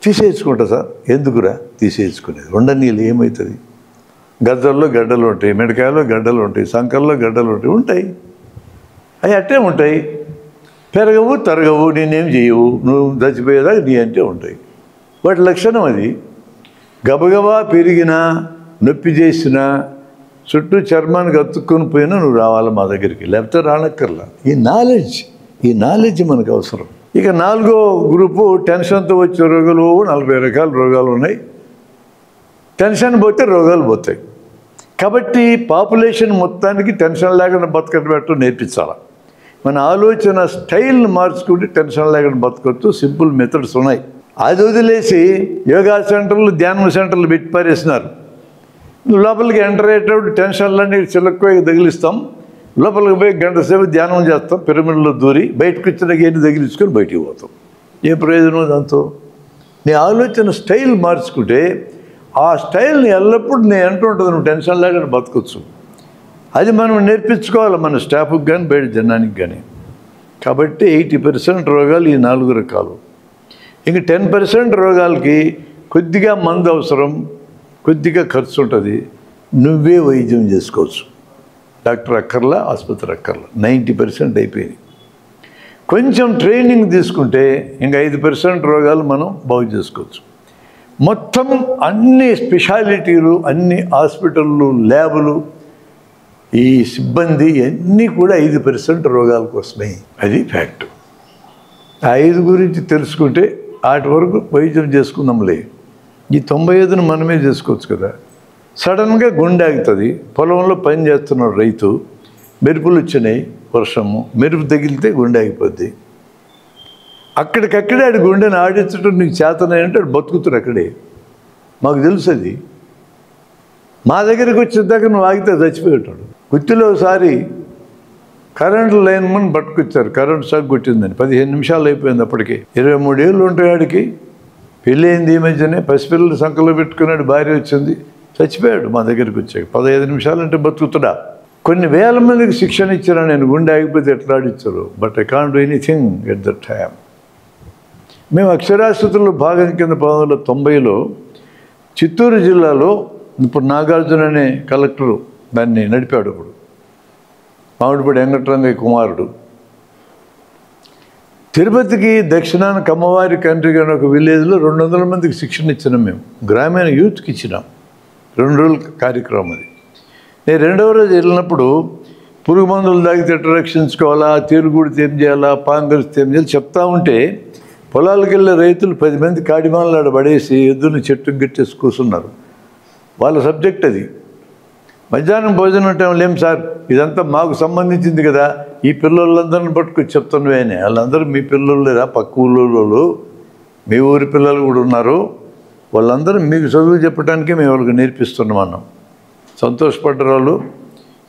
తీసేసుకుంటా సార్. ఎందుకురా తీసేసుకునేది? ఉండనీళ్ళు ఏమవుతుంది? గద్దల్లో గడ్డలు ఉంటాయి, మిడకాయలో గడ్డలు ఉంటాయి, సంకల్లో గడ్డలు ఉంటాయి. అవి అట్టే ఉంటాయి. పెరగవు తరగవు, నేనేం చేయవు, నువ్వు చచ్చిపోయేదాకా నీ అంటే ఉంటాయి. వాటి లక్షణం అది. గబగబా పెరిగినా నొప్పి చేసినా చుట్టూ చర్మానికి అతుక్కొని పోయినా నువ్వు రావాలి మా దగ్గరికి, లేకపోతే రానక్కర్లా. ఈ నాలెడ్జ్ మనకు అవసరం. ఇక 4వ గ్రూపు టెన్షన్తో వచ్చే రోగాలు. 40 రకాల రోగాలు ఉన్నాయి. టెన్షన్ పోతే రోగాలు పోతాయి. కాబట్టి పాపులేషన్ మొత్తానికి టెన్షన్ లేకుండా బతకటం నేర్పించాలి. మన ఆలోచన స్టైల్ని మార్చుకుంటే టెన్షన్ లేకుండా బతకొచ్చు. సింపుల్ మెథడ్స్ ఉన్నాయి. అది వదిలేసి యోగా సెంటర్లు, ధ్యానం సెంటర్లు పెట్టి పారేసినారు. లోపలికి ఎంటర్ అయ్యేటప్పుడు టెన్షన్లన్నీ చిలక్కుపోయి తగిలిస్తాం. లోపలికి పోయి 1 గంట సేపు ధ్యానం చేస్తాం, పిరమిడ్లో దూరి బయటకు వచ్చినాక ఏంటి తగిలించుకొని బయటికి పోతాం. ఏ ప్రయోజనం దాంతో? నీ ఆలోచన స్టైల్ మార్చుకుంటే ఆ స్టైల్ని ఎల్లప్పుడూ నేను అంటుంటుంది, నువ్వు టెన్షన్ లేకుండా బతకొచ్చు. అది మనం నేర్పించుకోవాలి మన స్టాఫ్కి కానీ బయట జనానికి కానీ. కాబట్టి 80% రోగాలు ఈ 4 రకాలు. ఇంక 10% రోగాలకి కొద్దిగా మందు అవసరం, కొద్దిగా ఖర్చు ఉంటుంది. నువ్వే వైద్యం చేసుకోవచ్చు. డాక్టర్ అక్కర్లా, ఆసుపత్రి అక్కర్లా. 90% అయిపోయింది. కొంచెం ట్రైనింగ్ తీసుకుంటే ఇంకా 5% రోగాలు మనం బాగు చేసుకోవచ్చు. మొత్తం అన్ని స్పెషాలిటీలు, అన్ని హాస్పిటళ్ళు, ల్యాబులు, ఈ సిబ్బంది అన్నీ కూడా 5% రోగాల కోసమే. అది ఫ్యాక్ట్. ఆ 5 గురించి తెలుసుకుంటే వాటి వరకు వైద్యం చేసుకుందాంలే. ఈ 95ను మనమే చేసుకోవచ్చు కదా. సడన్గా గుండె ఆగుతుంది. పొలంలో పని చేస్తున్నాడు రైతు, మెరుపులు వచ్చినాయి, వర్షము, మెరుపు తగిలితే గుండె ఆగిపోద్ది. అక్కడికక్కడే ఆడి గుండెని ఆడించడం నీకు చేతనంటే ఆడు బతుకుతాడు అక్కడే. మాకు తెలుసు అది. మా దగ్గరికి వచ్చేదాకా నువ్వు ఆగితే చచ్చిపోయేటాడు. గుత్తిలో ఒకసారి కరెంటు లైన్మన్ పట్టుకొచ్చారు. కరెంటు షాక్ కొట్టిందని 15 నిమిషాలు అయిపోయింది. అప్పటికి 23 ఏళ్ళు ఉంటాయి ఆడికి. పెళ్ళి అయింది ఈ మధ్యనే. పసిపిల్లలు సంకలో పెట్టుకున్నాడు, భార్య వచ్చింది, చచ్చిపోయాడు. మా దగ్గరికి వచ్చాక 15 నిమిషాలంటే బతుకుతుడా. కొన్ని వేల మందికి శిక్షణ ఇచ్చారా నేను, గుండె ఆగిపోతే ఎట్లా ఆడిచ్చారు. But I can't do anything at that time. మేము అక్షరాస్యతలో భాగం కింద 1990లో చిత్తూరు జిల్లాలో, ఇప్పుడు నాగార్జున అనే కలెక్టరు దాన్ని నడిపాడు. ఇప్పుడు మామిడిపడి వెంకటరంగయ్య కుమారుడు. తిరుపతికి దక్షిణాన కమ్మవారి కంట్రీ అనే ఒక విలేజ్లో 200 మందికి శిక్షణ ఇచ్చినాం మేము. గ్రామీణ యూత్కి ఇచ్చినాం. 2 రోజుల కార్యక్రమం అది. నేను 2వ రోజు వెళ్ళినప్పుడు పురుగు మందులు తాగితే ఎట్లా రక్షించుకోవాలా, తీరుగుడితే ఏం చేయాలా, పాంగరిస్తే ఏం చేయాలి చెప్తా ఉంటే పొలాలకు వెళ్ళే రైతులు 10 మంది కాడిమాలలాడ పడేసి ఎద్దుని చెట్టుకు గట్టేసి కూర్చున్నారు. వాళ్ళ సబ్జెక్ట్ అది. మధ్యాహ్నం భోజనం టైంలో ఏం సార్ ఇదంతా మాకు సంబంధించింది కదా, ఈ పిల్లలందరిని పట్టుకొచ్చి చెప్తున్నావే అని. వాళ్ళందరూ మీ పిల్లలు లేదా, పక్క ఊళ్ళో మీ ఊరి పిల్లలు కూడా ఉన్నారు, వాళ్ళందరూ మీకు చదువు చెప్పడానికే మేము వాళ్ళకి నేర్పిస్తున్నాం అన్నాం. సంతోషపడ్డారు వాళ్ళు.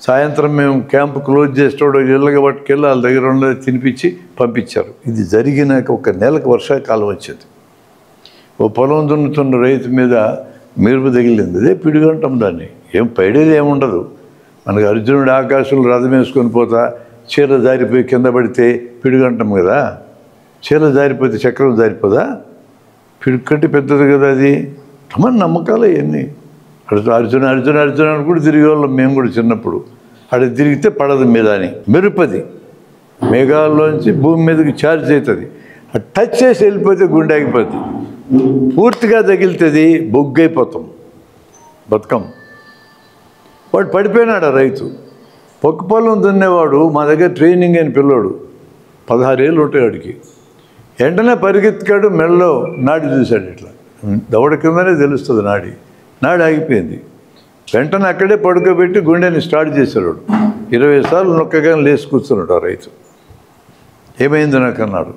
సాయంత్రం మేము క్యాంపు క్లోజ్ చేసేటోడు ఇళ్ళగా పట్టుకెళ్ళి వాళ్ళ దగ్గర ఉన్నది తినిపించి పంపించారు. ఇది జరిగినాక ఒక నెలకు వర్షాకాలం వచ్చింది. ఓ పొలం దున్నుతున్న రైతు మీద మెరుపు తగిలింది. అదే పిడుగంటాం దాన్ని. ఏం పైడేది ఏముండదు. మనకు అర్జునుడు ఆకాశంలో రథం వేసుకొని పోతా చీర జారిపోయి కింద పడితే పిడుగంటాం కదా. చీర జారిపోతే చక్రం జారిపోదా? పిడుగు కంటే పెద్దది కదా అది. మన నమ్మకాలు ఇవన్నీ. అర్జున అర్జున అర్జున అని కూడా తిరిగేవాళ్ళం మేము కూడా చిన్నప్పుడు. అక్కడ తిరిగితే పడదు మీద అని. మెరుపది మేఘాల్లోంచి భూమి మీదకి ఛార్జ్ అవుతుంది. టచ్ చేసి వెళ్ళిపోతే గుండె ఆగిపోతుంది. పూర్తిగా తగిలితుంది బొగ్గైపోతాం, బతుకం. వాడు పడిపోయినాడు ఆ రైతు. పొక్కు పొలం దున్నేవాడు మా దగ్గర ట్రైనింగ్ అయిన పిల్లోడు. 16 ఏళ్ళు ఉంటాయి వాడికి. వెంటనే పరిగెత్తికాడు, మెడలో నాడి చూశాడు. ఇట్లా దవడ కిందనే తెలుస్తుంది నాడి. నాడి ఆగిపోయింది. వెంటనే అక్కడే పడుకోబెట్టి గుండెని స్టార్ట్ చేశాడు. 20 సార్లు నొక్కగానే లేచి కూర్చున్నాడు ఆ రైతు. ఏమైంది నాకు అన్నాడు.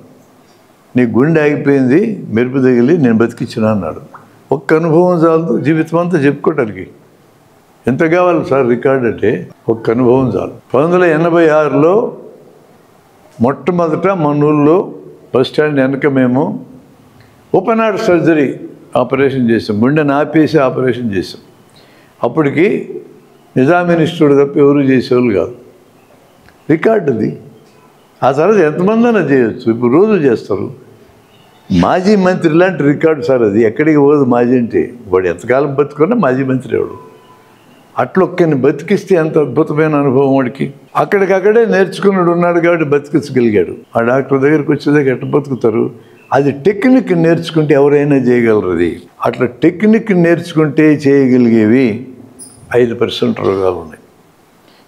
నీ గుండె ఆగిపోయింది, మెరుపు తగిలి నేను బతికించిన అన్నాడు. ఒక్క అనుభవం చాలు జీవితం అంతా చెప్పుకోవటానికి. ఎంత కావాలి సార్ రికార్డ్ అంటే? ఒక్క అనుభవం చాలు. 1986లో మొట్టమొదట మన ఊళ్ళో బస్ స్టాండ్ వెనక మేము ఓపెన్ హార్ట్ సర్జరీ ఆపరేషన్ చేసాం. గుండెని ఆపేసి ఆపరేషన్ చేసాం. అప్పటికి నిజాం ఇన్స్టిట్యూట్ తప్ప ఎవరు చేసేవాళ్ళు కాదు. రికార్డు అది. ఆ తర్వాత ఎంతమంది అయినా చేయొచ్చు. ఇప్పుడు రోజు చేస్తారు. మాజీ మంత్రి లాంటి రికార్డు సార్ అది. ఎక్కడికి పోదు మాజీ అంటే. వాడు ఎంతకాలం బతుకున్నా మాజీ మంత్రి వాడు. అట్లా ఒక్కరిని బతికిస్తే ఎంత అద్భుతమైన అనుభవం వాడికి. అక్కడికక్కడే నేర్చుకున్నాడు ఉన్నాడు కాబట్టి బతికించగలిగాడు. ఆ డాక్టర్ దగ్గరికి వచ్చేదాకా ఎట్లా బతుకుతారు? అది టెక్నిక్ నేర్చుకుంటే ఎవరైనా చేయగలరు. అది అట్లా టెక్నిక్ నేర్చుకుంటే చేయగలిగేవి 5% రోగాలు ఉన్నాయి.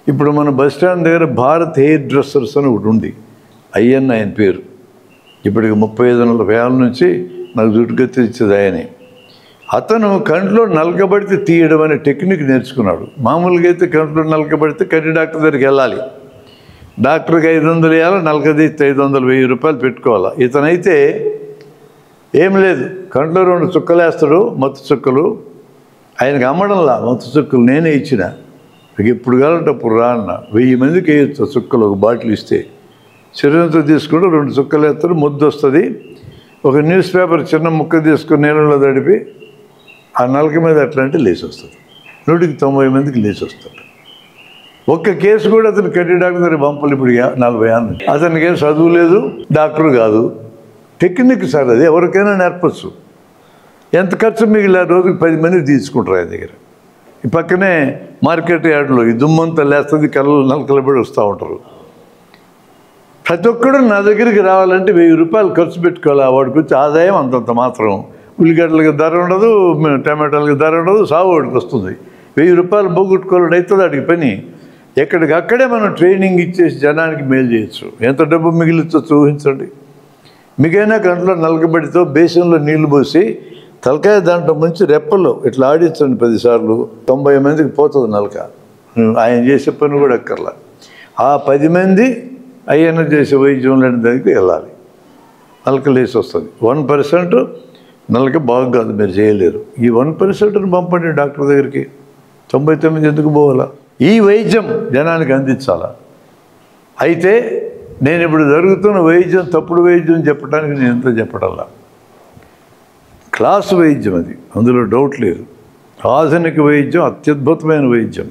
ఇప్పుడు మన బస్ స్టాండ్ దగ్గర భారత్ హెయిర్ డ్రెస్సర్స్ అని ఒకటి ఉంది. ఆయన పేరు. ఇప్పటికి 35-40 ఏళ్ళ నుంచి నాకు జుట్టుగత్తి ఇచ్చేది ఆయనే. అతను కంట్లో నలకబడితే తీయడం అనే టెక్నిక్ నేర్చుకున్నాడు. మామూలుగా అయితే కంట్లో నలకబడితే కంటి డాక్టర్ దగ్గరికి వెళ్ళాలి. డాక్టర్కి 500 వేయాలి, నలకదీస్తే 500, 1000 రూపాయలు పెట్టుకోవాలి. ఇతనైతే ఏం లేదు, కంట్లో 2 చుక్కలు వేస్తాడు, మత్తు చుక్కలు. ఆయనకు అమ్మడంలా మత్తు చుక్కలు నేనే ఇచ్చిన. మీకు ఎప్పుడు కావాలంటే అప్పుడు రా అన్న. 1000 మందికి వేయచ్చు చుక్కలు. ఒక బాటిల్ ఇస్తే శరీరంతో తీసుకుంటూ 2 చుక్కలు వేస్తాడు, ముద్దు వస్తుంది. ఒక న్యూస్ పేపర్ చిన్న ముక్క తీసుకుని నీళ్ళలో తడిపి ఆ నలక మీద అట్లా అంటే లేచి వస్తుంది. 190 మందికి లేచి వస్తాడు. ఒక్క కేసు కూడా అతను కంటి డాక్టర్ దగ్గర పంపలు. ఇప్పుడు 40 ఏళ్ళు. అతనికి ఏం చదువు లేదు, డాక్టర్ కాదు. టెక్నిక్ సార్ అది. ఎవరికైనా నేర్పచ్చు. ఎంత ఖర్చు మిగిలిన రోజుకి 10 మందికి తీసుకుంటారు ఆయన దగ్గర. ఈ పక్కనే మార్కెట్ యార్డ్లో ఈ దుమ్మంతా లేస్తుంది, కళ్ళలు నలకలబడి వస్తూ ఉంటారు. ప్రతి ఒక్కడు నా దగ్గరికి రావాలంటే 1000 రూపాయలు ఖర్చు పెట్టుకోవాలి. వాడికి వచ్చి ఆదాయం అంతంత మాత్రం. ఉల్లిగడ్డలకి ధర ఉండదు, టమాటాలకి ధర ఉండదు, సాగు వాడికి వస్తుంది. 1000 రూపాయలు పోగొట్టుకోవాలని అవుతుంది వాడికి పని. ఎక్కడికక్కడే మనం ట్రైనింగ్ ఇచ్చేసి జనానికి మేలు చేయొచ్చు. ఎంత డబ్బు మిగిలిచ్చో ఊహించండి. మిగైనా కంట్లో నలకబడితో బేసిన్లో నీళ్లు పోసి తలకాయ దాంట్లో ముంచి రెప్పల్లో ఇట్లా ఆడించండి 10 సార్లు. 90 మందికి పోతుంది నలక. ఆయన చేసే పని కూడా అక్కర్లా. ఆ 10 మంది ఆయన చేసే వైద్యం లాంటి దానికి వెళ్ళాలి. నలక లేసి వస్తుంది. 1% నలక బాగు కాదు, మీరు చేయలేరు. ఈ 1%ని పంపండి డాక్టర్ దగ్గరికి. 99 ఎందుకు పోవాలా? ఈ వైద్యం జనానికి అందించాలా? అయితే నేను ఇప్పుడు జరుగుతున్న వైద్యం తప్పుడు వైద్యం చెప్పడానికి నేను ఎంత చెప్పడంలా. క్లాసు వైద్యం అది, అందులో డౌట్ లేదు. ఆధునిక వైద్యం అత్యద్భుతమైన వైద్యం.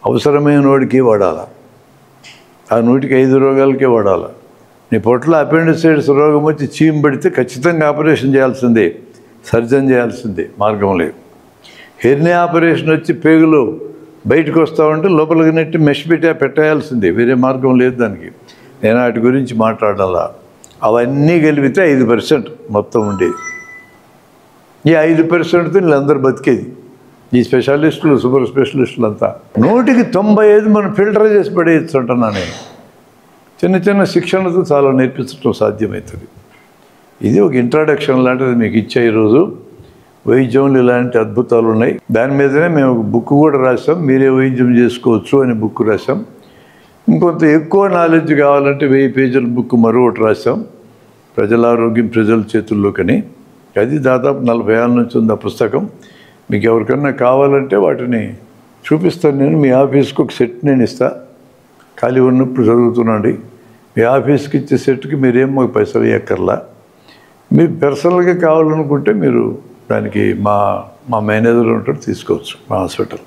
అవసరమైన వాడికి వాడాలా. ఆ 105 రోగాలకే వాడాలా. నీ పొట్ల అపెండిసైటిస్ రోగం వచ్చి చీమ్ పడితే ఖచ్చితంగా ఆపరేషన్ చేయాల్సిందే, సర్జన్ చేయాల్సిందే, మార్గం లేదు. హెర్నియా ఆపరేషన్ వచ్చి పేగులు బయటకు వస్తామంటే లోపలికి నెట్టి మెష్ పెట్టేయాల్సిందే, వేరే మార్గం లేదు దానికి. నేను వాటి గురించి మాట్లాడాలా. అవన్నీ కలిపితే 5% మొత్తం ఉండేది. ఈ 5%తో వీళ్ళందరూ బతికేది. ఈ స్పెషలిస్టులు, సూపర్ స్పెషలిస్టులు అంతా 100కి 95 మనం ఫిల్టర్ చేసి పడేయచ్చు అంటున్నా నేను. చిన్న చిన్న శిక్షణతో చాలా నేర్పించడం సాధ్యమవుతుంది. ఇది ఒక ఇంట్రడక్షన్ లాంటిది మీకు ఇచ్చే ఈరోజు. వైద్యంలో ఇలాంటి అద్భుతాలు ఉన్నాయి. దాని మీదనే మేము ఒక బుక్ కూడా రాసాం. మీరే వైద్యం చేసుకోవచ్చు అని బుక్ రాసాం. ఇంకొంత ఎక్కువ నాలెడ్జ్ కావాలంటే 1000 పేజీల బుక్ మరొకటి రాసాం, ప్రజల ఆరోగ్యం ప్రజల చేతుల్లోకని. అది దాదాపు 40 ఏళ్ళ నుంచి ఉంది ఆ పుస్తకం. మీకు ఎవరికన్నా కావాలంటే వాటిని చూపిస్తాను. నేను మీ ఆఫీస్కి ఒక సెట్ నేను ఇస్తా, ఖాళీ ఉన్నప్పుడు చదువుతున్నాండి. మీ ఆఫీస్కి ఇచ్చే సెట్కి మీరేం మాకు పైసలు ఇవ్వక్కర్లా. మీరు పర్సనల్గా కావాలనుకుంటే మీరు దానికి మా మేనేజర్ ఉంటాడు, తీసుకోవచ్చు మా హాస్పిటల్.